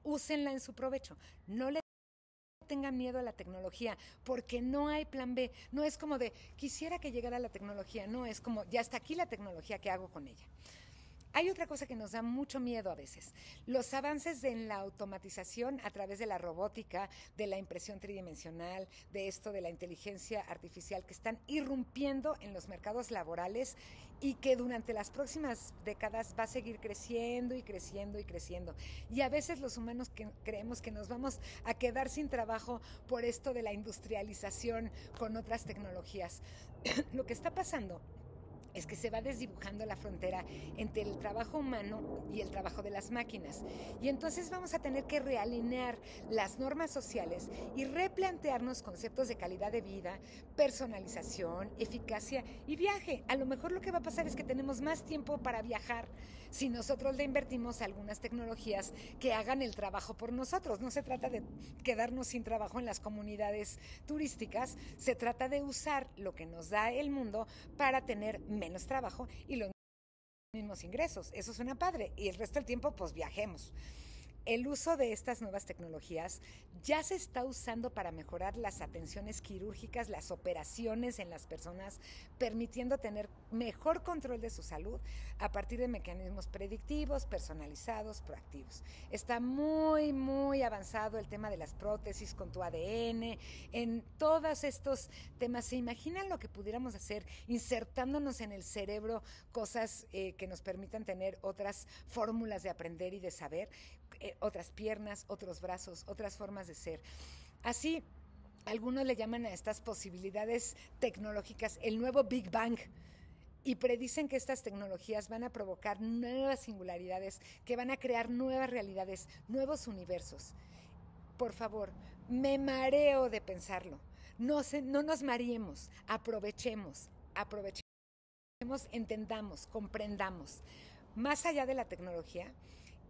Úsenla en su provecho. No le tengan miedo a la tecnología, porque no hay plan B. No es como de, quisiera que llegara la tecnología, no, es como, ya está aquí la tecnología, ¿qué hago con ella? Hay otra cosa que nos da mucho miedo a veces, los avances en la automatización a través de la robótica, de la impresión tridimensional, de esto de la inteligencia artificial que están irrumpiendo en los mercados laborales y que durante las próximas décadas va a seguir creciendo y creciendo y creciendo. Y a veces los humanos creemos que nos vamos a quedar sin trabajo por esto de la industrialización con otras tecnologías. Lo que está pasando es que se va desdibujando la frontera entre el trabajo humano y el trabajo de las máquinas. Y entonces vamos a tener que realinear las normas sociales y replantearnos conceptos de calidad de vida, personalización, eficacia y viaje. A lo mejor lo que va a pasar es que tenemos más tiempo para viajar si nosotros le invertimos algunas tecnologías que hagan el trabajo por nosotros. No se trata de quedarnos sin trabajo en las comunidades turísticas, se trata de usar lo que nos da el mundo para tener menos trabajo y los mismos ingresos. Eso suena padre y el resto del tiempo pues viajemos. El uso de estas nuevas tecnologías ya se está usando para mejorar las atenciones quirúrgicas, las operaciones en las personas, permitiendo tener mejor control de su salud a partir de mecanismos predictivos, personalizados, proactivos. Está muy, muy avanzado el tema de las prótesis con tu ADN, en todos estos temas. ¿Se imaginan lo que pudiéramos hacer insertándonos en el cerebro cosas que nos permitan tener otras fórmulas de aprender y de saber? Otras piernas, otros brazos, otras formas de ser. Así, algunos le llaman a estas posibilidades tecnológicas el nuevo Big Bang y predicen que estas tecnologías van a provocar nuevas singularidades, que van a crear nuevas realidades, nuevos universos. Por favor, me mareo de pensarlo. No nos mareemos, aprovechemos, entendamos, comprendamos. Más allá de la tecnología,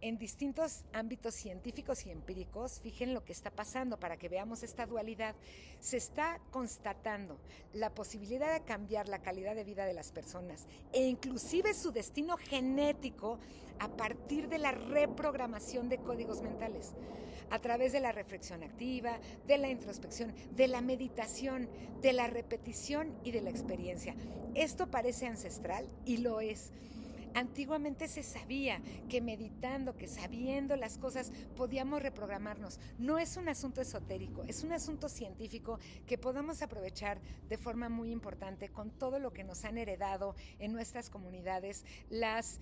en distintos ámbitos científicos y empíricos, fijen lo que está pasando para que veamos esta dualidad. Se está constatando la posibilidad de cambiar la calidad de vida de las personas e inclusive su destino genético a partir de la reprogramación de códigos mentales, a través de la reflexión activa, de la introspección, de la meditación, de la repetición y de la experiencia. Esto parece ancestral y lo es. Antiguamente se sabía que meditando, que sabiendo las cosas, podíamos reprogramarnos. No es un asunto esotérico, es un asunto científico que podamos aprovechar de forma muy importante con todo lo que nos han heredado en nuestras comunidades, las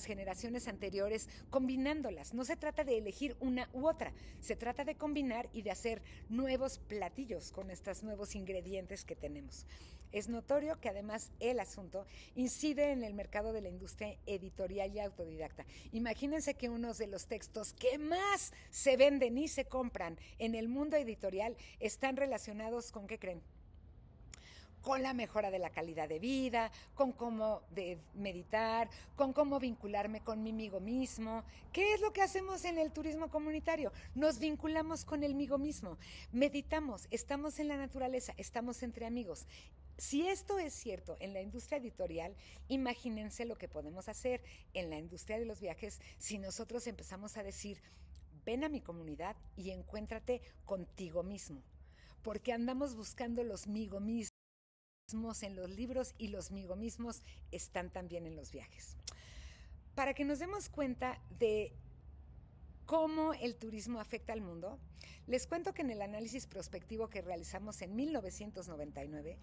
generaciones anteriores, combinándolas. No se trata de elegir una u otra, se trata de combinar y de hacer nuevos platillos con estos nuevos ingredientes que tenemos. Es notorio que además el asunto incide en el mercado de la industria editorial y autodidacta. Imagínense que uno de los textos que más se venden y se compran en el mundo editorial están relacionados con, ¿qué creen? Con la mejora de la calidad de vida, con cómo meditar, con cómo vincularme conmigo mismo. ¿Qué es lo que hacemos en el turismo comunitario? Nos vinculamos con el migo mismo, meditamos, estamos en la naturaleza, estamos entre amigos. Si esto es cierto en la industria editorial, imagínense lo que podemos hacer en la industria de los viajes si nosotros empezamos a decir, ven a mi comunidad y encuéntrate contigo mismo, porque andamos buscando los migo mismos en los libros y los migo mismos están también en los viajes. Para que nos demos cuenta de cómo el turismo afecta al mundo, les cuento que en el análisis prospectivo que realizamos en 1999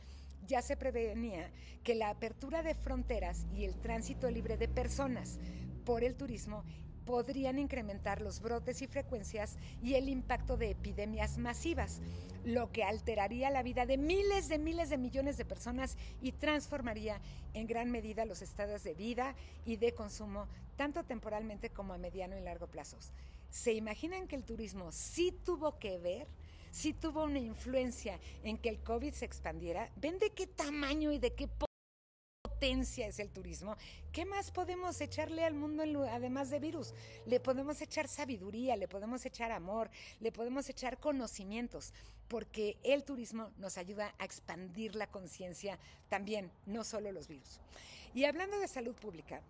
ya se prevenía que la apertura de fronteras y el tránsito libre de personas por el turismo podrían incrementar los brotes y frecuencias y el impacto de epidemias masivas, lo que alteraría la vida de miles de millones de personas y transformaría en gran medida los estados de vida y de consumo, tanto temporalmente como a mediano y largo plazos. ¿Se imaginan que el turismo sí tuvo que ver? Sí tuvo una influencia en que el COVID se expandiera. ¿Ven de qué tamaño y de qué potencia es el turismo? ¿Qué más podemos echarle al mundo además de virus? Le podemos echar sabiduría, le podemos echar amor, le podemos echar conocimientos, porque el turismo nos ayuda a expandir la conciencia también, no solo los virus. Y hablando de salud pública,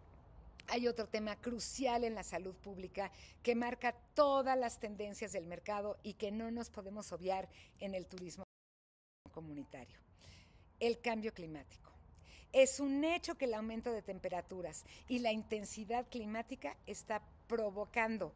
hay otro tema crucial en la salud pública que marca todas las tendencias del mercado y que no nos podemos obviar en el turismo comunitario: el cambio climático. Es un hecho que el aumento de temperaturas y la intensidad climática está provocando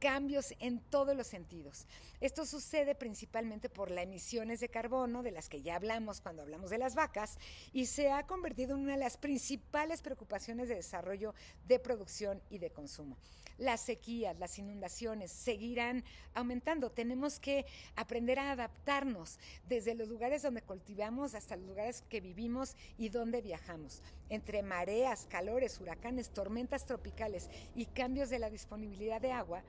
cambios en todos los sentidos. Esto sucede principalmente por las emisiones de carbono, de las que ya hablamos cuando hablamos de las vacas, y se ha convertido en una de las principales preocupaciones de desarrollo, de producción y de consumo. Las sequías, las inundaciones seguirán aumentando. Tenemos que aprender a adaptarnos desde los lugares donde cultivamos hasta los lugares que vivimos y donde viajamos. Entre mareas, calores, huracanes, tormentas tropicales y cambios de la disponibilidad de agua,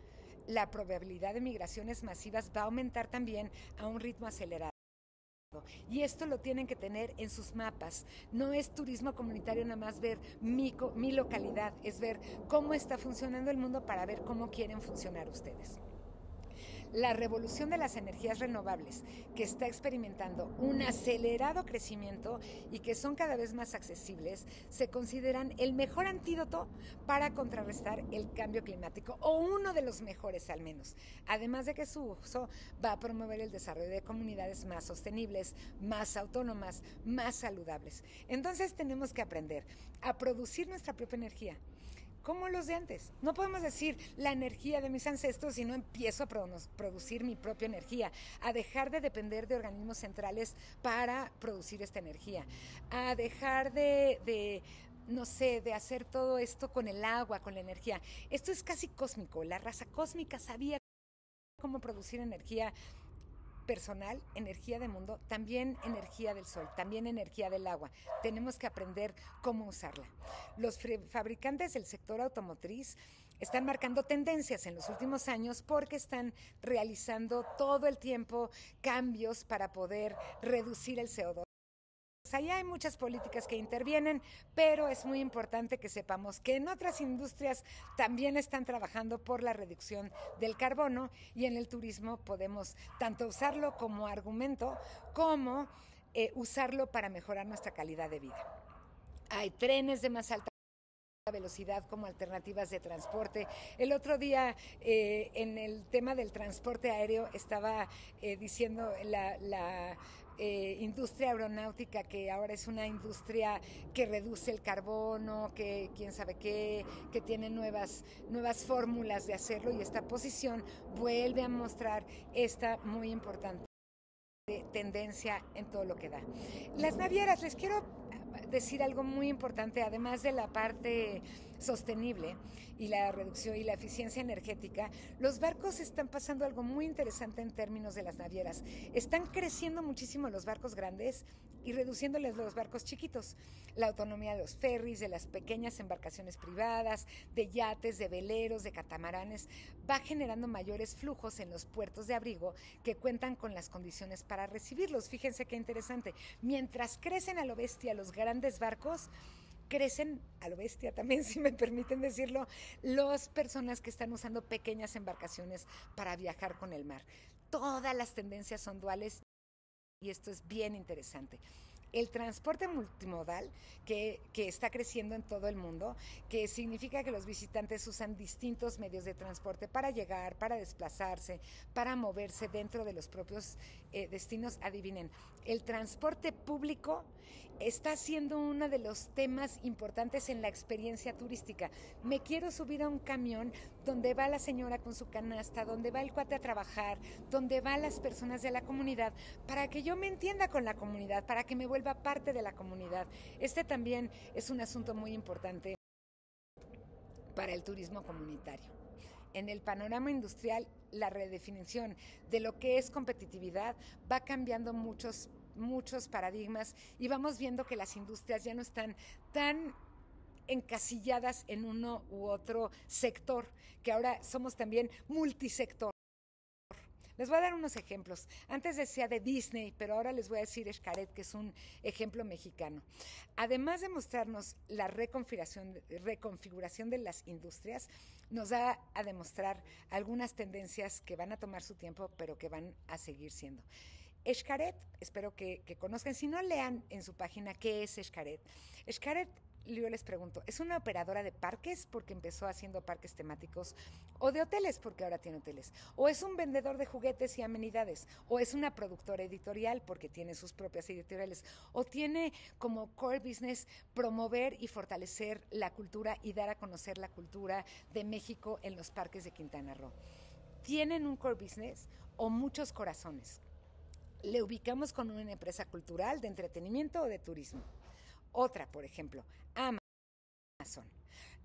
la probabilidad de migraciones masivas va a aumentar también a un ritmo acelerado. Y esto lo tienen que tener en sus mapas. No es turismo comunitario nada más ver mi localidad, es ver cómo está funcionando el mundo para ver cómo quieren funcionar ustedes. La revolución de las energías renovables, que está experimentando un acelerado crecimiento y que son cada vez más accesibles, se consideran el mejor antídoto para contrarrestar el cambio climático, o uno de los mejores al menos. Además de que su uso va a promover el desarrollo de comunidades más sostenibles, más autónomas, más saludables. Entonces tenemos que aprender a producir nuestra propia energía, como los de antes. No podemos decir la energía de mis ancestros si no empiezo a producir mi propia energía, a dejar de depender de organismos centrales para producir esta energía, a dejar de hacer todo esto con el agua, con la energía. Esto es casi cósmico. La raza cósmica sabía cómo producir energía personal, energía de mundo, también energía del sol, también energía del agua. Tenemos que aprender cómo usarla. Los fabricantes del sector automotriz están marcando tendencias en los últimos años porque están realizando todo el tiempo cambios para poder reducir el CO2. Ahí hay muchas políticas que intervienen, pero es muy importante que sepamos que en otras industrias también están trabajando por la reducción del carbono, y en el turismo podemos tanto usarlo como argumento como usarlo para mejorar nuestra calidad de vida. Hay trenes de más alta velocidad como alternativas de transporte. El otro día en el tema del transporte aéreo estaba diciendo la industria aeronáutica, que ahora es una industria que reduce el carbono, que quién sabe qué, que tiene nuevas fórmulas de hacerlo, y esta posición vuelve a mostrar esta muy importante tendencia en todo lo que da. Las navieras, les quiero decir algo muy importante, además de la parte sostenible y la reducción y la eficiencia energética. Los barcos están pasando algo muy interesante en términos de las navieras. Están creciendo muchísimo los barcos grandes y reduciéndoles los barcos chiquitos. La autonomía de los ferries, de las pequeñas embarcaciones privadas, de yates, de veleros, de catamaranes, va generando mayores flujos en los puertos de abrigo que cuentan con las condiciones para recibirlos. Fíjense qué interesante. Mientras crecen a lo bestia los grandes barcos, crecen a lo bestia también, si me permiten decirlo, las personas que están usando pequeñas embarcaciones para viajar con el mar. Todas las tendencias son duales y esto es bien interesante. El transporte multimodal que está creciendo en todo el mundo, que significa que los visitantes usan distintos medios de transporte para llegar, para desplazarse, para moverse dentro de los propios destinos. Adivinen, el transporte público está siendo uno de los temas importantes en la experiencia turística. Me quiero subir a un camión donde va la señora con su canasta, donde va el cuate a trabajar, donde van las personas de la comunidad, para que yo me entienda con la comunidad, para que me vuelva parte de la comunidad. Este también es un asunto muy importante para el turismo comunitario. En el panorama industrial, la redefinición de lo que es competitividad va cambiando muchos paradigmas, y vamos viendo que las industrias ya no están tan encasilladas en uno u otro sector, que ahora somos también multisector. Les voy a dar unos ejemplos. Antes decía de Disney, pero ahora les voy a decir Xcaret, que es un ejemplo mexicano. Además de mostrarnos la reconfiguración de las industrias, nos da a demostrar algunas tendencias que van a tomar su tiempo, pero que van a seguir siendo. Xcaret, espero que conozcan. Si no, lean en su página qué es Xcaret. Xcaret, yo les pregunto, ¿es una operadora de parques porque empezó haciendo parques temáticos, o de hoteles porque ahora tiene hoteles, o es un vendedor de juguetes y amenidades, o es una productora editorial porque tiene sus propias editoriales, o tiene como core business promover y fortalecer la cultura y dar a conocer la cultura de México en los parques de Quintana Roo? ¿Tienen un core business o muchos corazones? Le ubicamos con una empresa cultural, de entretenimiento o de turismo. Otra, por ejemplo, Amazon.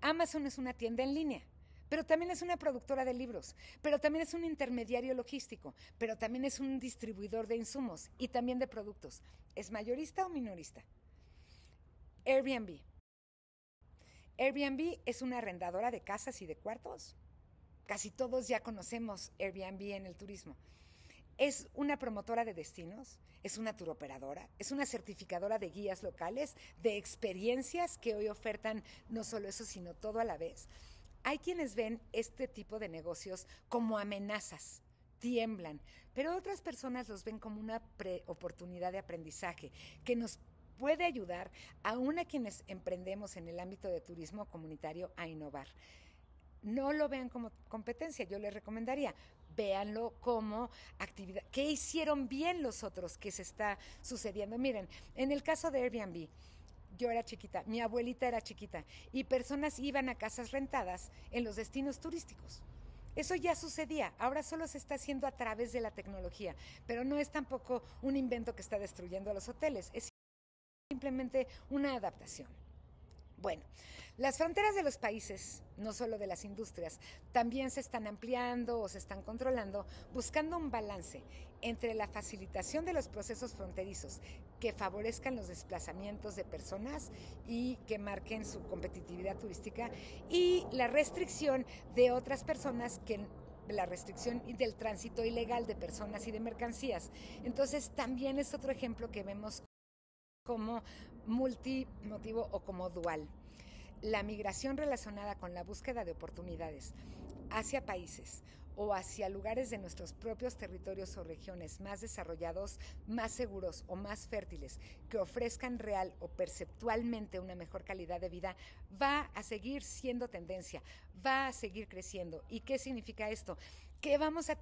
Amazon es una tienda en línea, pero también es una productora de libros, pero también es un intermediario logístico, pero también es un distribuidor de insumos y también de productos. ¿Es mayorista o minorista? Airbnb. Airbnb es una arrendadora de casas y de cuartos. Casi todos ya conocemos Airbnb en el turismo. Es una promotora de destinos, es una turoperadora, es una certificadora de guías locales, de experiencias que hoy ofertan no solo eso, sino todo a la vez. Hay quienes ven este tipo de negocios como amenazas, tiemblan, pero otras personas los ven como una oportunidad de aprendizaje que nos puede ayudar, aún a quienes emprendemos en el ámbito de turismo comunitario, a innovar. No lo vean como competencia, yo les recomendaría, véanlo como actividad. ¿Qué hicieron bien los otros que se está sucediendo? Miren, en el caso de Airbnb, yo era chiquita, mi abuelita era chiquita, y personas iban a casas rentadas en los destinos turísticos. Eso ya sucedía, ahora solo se está haciendo a través de la tecnología, pero no es tampoco un invento que está destruyendo a los hoteles, es simplemente una adaptación. Bueno, las fronteras de los países, no solo de las industrias, también se están ampliando o se están controlando, buscando un balance entre la facilitación de los procesos fronterizos que favorezcan los desplazamientos de personas y que marquen su competitividad turística, y la restricción de otras personas, que la restricción del tránsito ilegal de personas y de mercancías. Entonces, también es otro ejemplo que vemos como multimotivo o como dual. La migración relacionada con la búsqueda de oportunidades hacia países o hacia lugares de nuestros propios territorios o regiones más desarrollados, más seguros o más fértiles, que ofrezcan real o perceptualmente una mejor calidad de vida, va a seguir siendo tendencia, va a seguir creciendo. ¿Y qué significa esto? que vamos a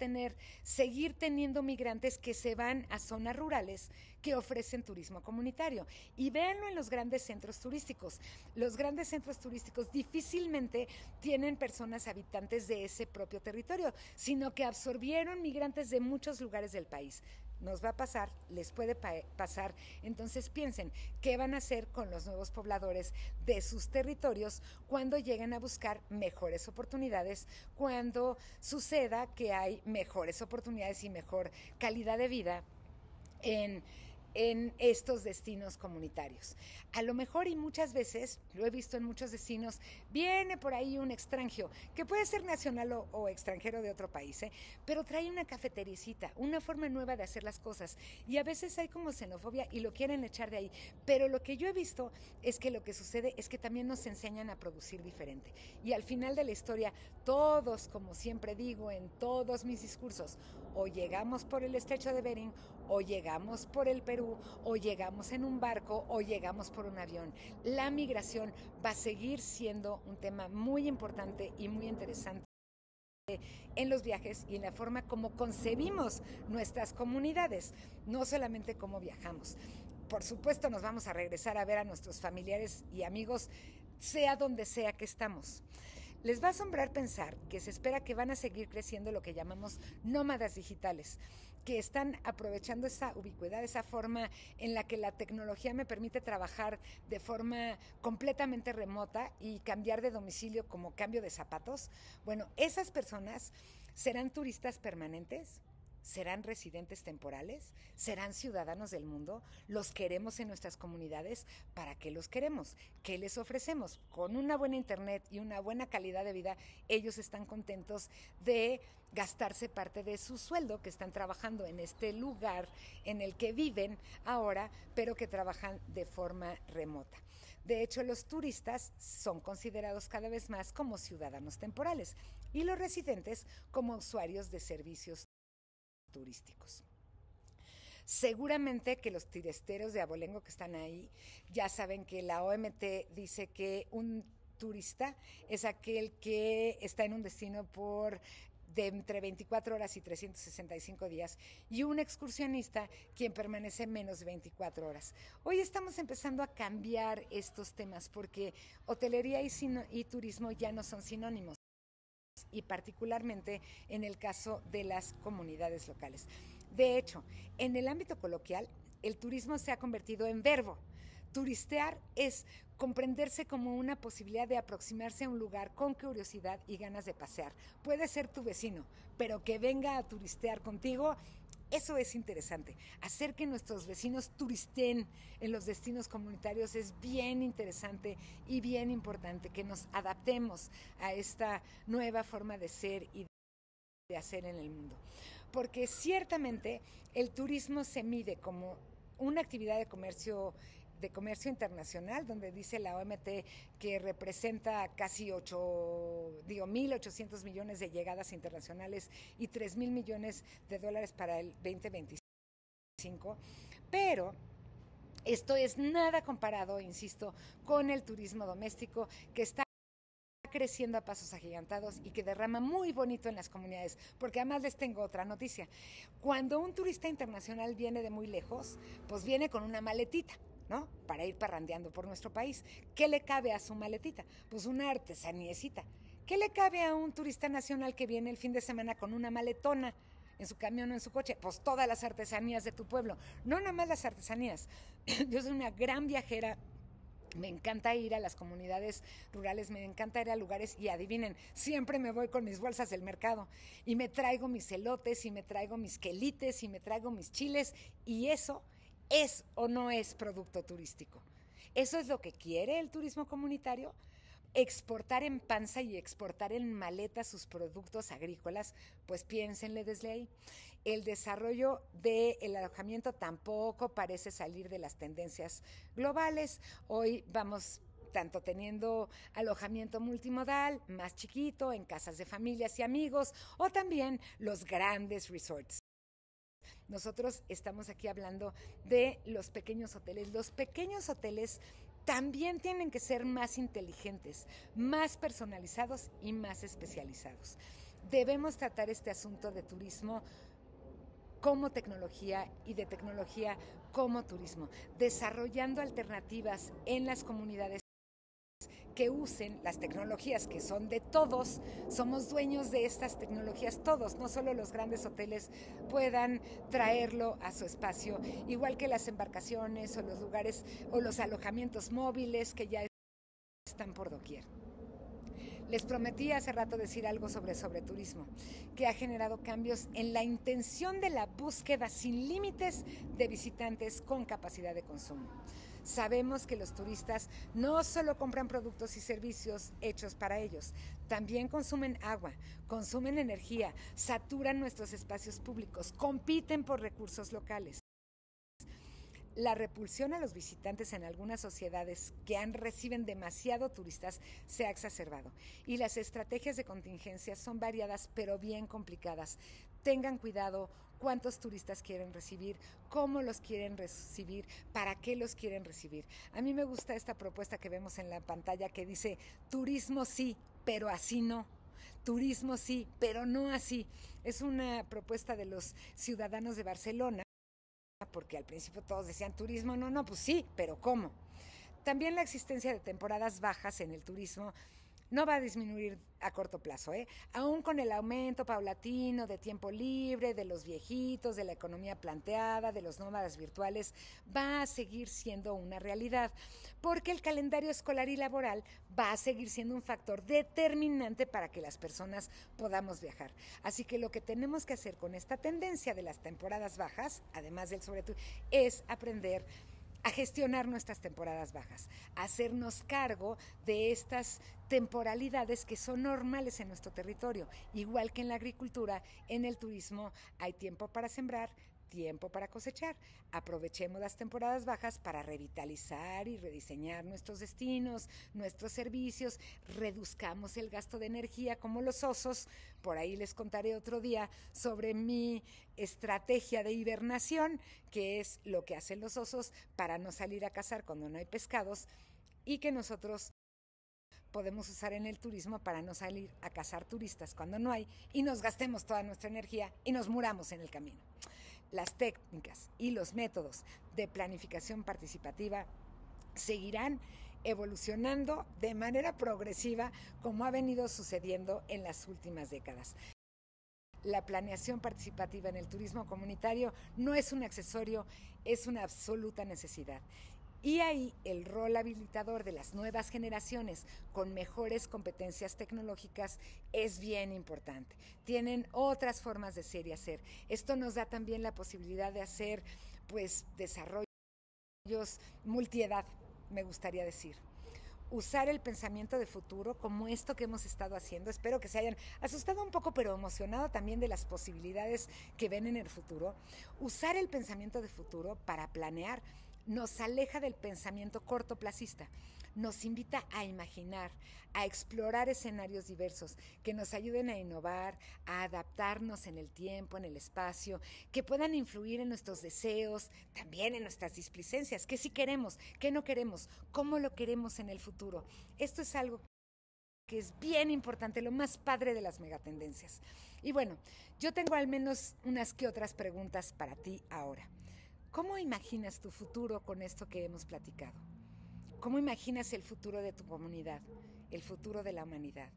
seguir teniendo migrantes que se van a zonas rurales que ofrecen turismo comunitario. Y véanlo en los grandes centros turísticos. Los grandes centros turísticos difícilmente tienen personas habitantes de ese propio territorio, sino que absorbieron migrantes de muchos lugares del país. Nos va a pasar, les puede pasar. Entonces piensen, ¿qué van a hacer con los nuevos pobladores de sus territorios cuando lleguen a buscar mejores oportunidades, cuando suceda que hay mejores oportunidades y mejor calidad de vida en estos destinos comunitarios? A lo mejor, y muchas veces, lo he visto en muchos destinos, viene por ahí un extranjero, que puede ser nacional o extranjero de otro país, pero trae una cafetericita, una forma nueva de hacer las cosas, y a veces hay como xenofobia y lo quieren echar de ahí, pero lo que yo he visto es que lo que sucede es que también nos enseñan a producir diferente, y al final de la historia, todos, como siempre digo en todos mis discursos, o llegamos por el estrecho de Bering, o llegamos por el Perú, o llegamos en un barco, o llegamos por un avión. La migración va a seguir siendo un tema muy importante y muy interesante en los viajes y en la forma como concebimos nuestras comunidades, no solamente cómo viajamos. Por supuesto, nos vamos a regresar a ver a nuestros familiares y amigos, sea donde sea que estamos. Les va a asombrar pensar que se espera que van a seguir creciendo lo que llamamos nómadas digitales, que están aprovechando esa ubicuidad, esa forma en la que la tecnología me permite trabajar de forma completamente remota y cambiar de domicilio como cambio de zapatos. Bueno, esas personas serán turistas permanentes, serán residentes temporales, serán ciudadanos del mundo, los queremos en nuestras comunidades. ¿Para qué los queremos? ¿Qué les ofrecemos? Con una buena internet y una buena calidad de vida, ellos están contentos de gastarse parte de su sueldo, que están trabajando en este lugar en el que viven ahora, pero que trabajan de forma remota. De hecho, los turistas son considerados cada vez más como ciudadanos temporales y los residentes como usuarios de servicios turísticos. Seguramente que los turisteros de abolengo que están ahí ya saben que la OMT dice que un turista es aquel que está en un destino de entre 24 horas y 365 días, y un excursionista quien permanece menos de 24 horas. Hoy estamos empezando a cambiar estos temas porque hotelería y turismo ya no son sinónimos, y particularmente en el caso de las comunidades locales. De hecho, en el ámbito coloquial, el turismo se ha convertido en verbo. Turistear es comprenderse como una posibilidad de aproximarse a un lugar con curiosidad y ganas de pasear. Puede ser tu vecino, pero que venga a turistear contigo, eso es interesante. Hacer que nuestros vecinos turisten en los destinos comunitarios es bien interesante y bien importante, que nos adaptemos a esta nueva forma de ser y de hacer en el mundo. Porque ciertamente el turismo se mide como una actividad de comercio internacional, donde dice la OMT que representa casi 1.800 millones de llegadas internacionales y 3,000 millones de dólares para el 2025, pero esto es nada comparado, insisto, con el turismo doméstico, que está creciendo a pasos agigantados y que derrama muy bonito en las comunidades, porque además les tengo otra noticia. Cuando un turista internacional viene de muy lejos, pues viene con una maletita, ¿no? Para ir parrandeando por nuestro país. ¿Qué le cabe a su maletita? Pues una artesaniecita. ¿Qué le cabe a un turista nacional que viene el fin de semana con una maletona en su camión o en su coche? Pues todas las artesanías de tu pueblo. No nada más las artesanías. Yo soy una gran viajera. Me encanta ir a las comunidades rurales, me encanta ir a lugares y adivinen, siempre me voy con mis bolsas del mercado y me traigo mis elotes y me traigo mis quelites y me traigo mis chiles, y eso ¿es o no es producto turístico? ¿Eso es lo que quiere el turismo comunitario? Exportar en panza y exportar en maleta sus productos agrícolas, pues piénsenle desde ahí. El desarrollo del alojamiento tampoco parece salir de las tendencias globales. Hoy vamos tanto teniendo alojamiento multimodal, más chiquito, en casas de familias y amigos, o también los grandes resorts. Nosotros estamos aquí hablando de los pequeños hoteles. Los pequeños hoteles también tienen que ser más inteligentes, más personalizados y más especializados. Debemos tratar este asunto de turismo como tecnología y de tecnología como turismo, desarrollando alternativas en las comunidades que usen las tecnologías que son de todos. Somos dueños de estas tecnologías todos, no solo los grandes hoteles puedan traerlo a su espacio, igual que las embarcaciones o los lugares o los alojamientos móviles que ya están por doquier. Les prometí hace rato decir algo sobre turismo, que ha generado cambios en la intención de la búsqueda sin límites de visitantes con capacidad de consumo. Sabemos que los turistas no solo compran productos y servicios hechos para ellos, también consumen agua, consumen energía, saturan nuestros espacios públicos, compiten por recursos locales. La repulsión a los visitantes en algunas sociedades que reciben demasiado turistas se ha exacerbado y las estrategias de contingencia son variadas pero bien complicadas. Tengan cuidado cuántos turistas quieren recibir, cómo los quieren recibir, para qué los quieren recibir. A mí me gusta esta propuesta que vemos en la pantalla que dice turismo sí, pero así no. Turismo sí, pero no así. Es una propuesta de los ciudadanos de Barcelona, porque al principio todos decían turismo, no, pues sí, pero ¿cómo? También la existencia de temporadas bajas en el turismo no va a disminuir a corto plazo, aún con el aumento paulatino de tiempo libre, de los viejitos, de la economía planteada, de los nómadas virtuales, va a seguir siendo una realidad, porque el calendario escolar y laboral va a seguir siendo un factor determinante para que las personas podamos viajar. Así que lo que tenemos que hacer con esta tendencia de las temporadas bajas, además del sobreturismo, es aprender a gestionar nuestras temporadas bajas, a hacernos cargo de estas temporalidades que son normales en nuestro territorio. Igual que en la agricultura, en el turismo hay tiempo para sembrar, tiempo para cosechar. Aprovechemos las temporadas bajas para revitalizar y rediseñar nuestros destinos, nuestros servicios, reduzcamos el gasto de energía como los osos. Por ahí les contaré otro día sobre mi estrategia de hibernación, que es lo que hacen los osos para no salir a cazar cuando no hay pescados y que nosotros podemos usar en el turismo para no salir a cazar turistas cuando no hay y nos gastemos toda nuestra energía y nos muramos en el camino. Las técnicas y los métodos de planificación participativa seguirán evolucionando de manera progresiva como ha venido sucediendo en las últimas décadas. La planeación participativa en el turismo comunitario no es un accesorio, es una absoluta necesidad. Y ahí el rol habilitador de las nuevas generaciones con mejores competencias tecnológicas es bien importante. Tienen otras formas de ser y hacer. Esto nos da también la posibilidad de hacer desarrollos multiedad, me gustaría decir. Usar el pensamiento de futuro como esto que hemos estado haciendo. Espero que se hayan asustado un poco, pero emocionado también de las posibilidades que ven en el futuro. Usar el pensamiento de futuro para planear nos aleja del pensamiento cortoplacista, nos invita a imaginar, a explorar escenarios diversos que nos ayuden a innovar, a adaptarnos en el tiempo, en el espacio, que puedan influir en nuestros deseos, también en nuestras displicencias, qué sí queremos, qué no queremos, cómo lo queremos en el futuro. Esto es algo que es bien importante, lo más padre de las megatendencias. Y bueno, yo tengo al menos unas que otras preguntas para ti ahora. ¿Cómo imaginas tu futuro con esto que hemos platicado? ¿Cómo imaginas el futuro de tu comunidad, el futuro de la humanidad?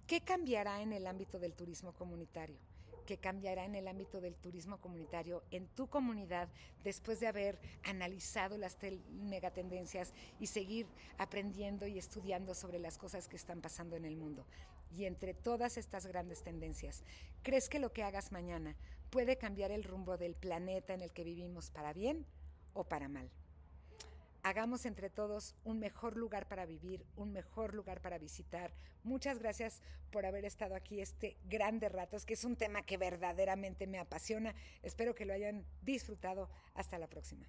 ¿Qué cambiará en el ámbito del turismo comunitario? ¿Qué cambiará en el ámbito del turismo comunitario en tu comunidad después de haber analizado las megatendencias y seguir aprendiendo y estudiando sobre las cosas que están pasando en el mundo? Y entre todas estas grandes tendencias, ¿crees que lo que hagas mañana puede cambiar el rumbo del planeta en el que vivimos para bien o para mal? Hagamos entre todos un mejor lugar para vivir, un mejor lugar para visitar. Muchas gracias por haber estado aquí este grande rato, que es un tema que verdaderamente me apasiona. Espero que lo hayan disfrutado. Hasta la próxima.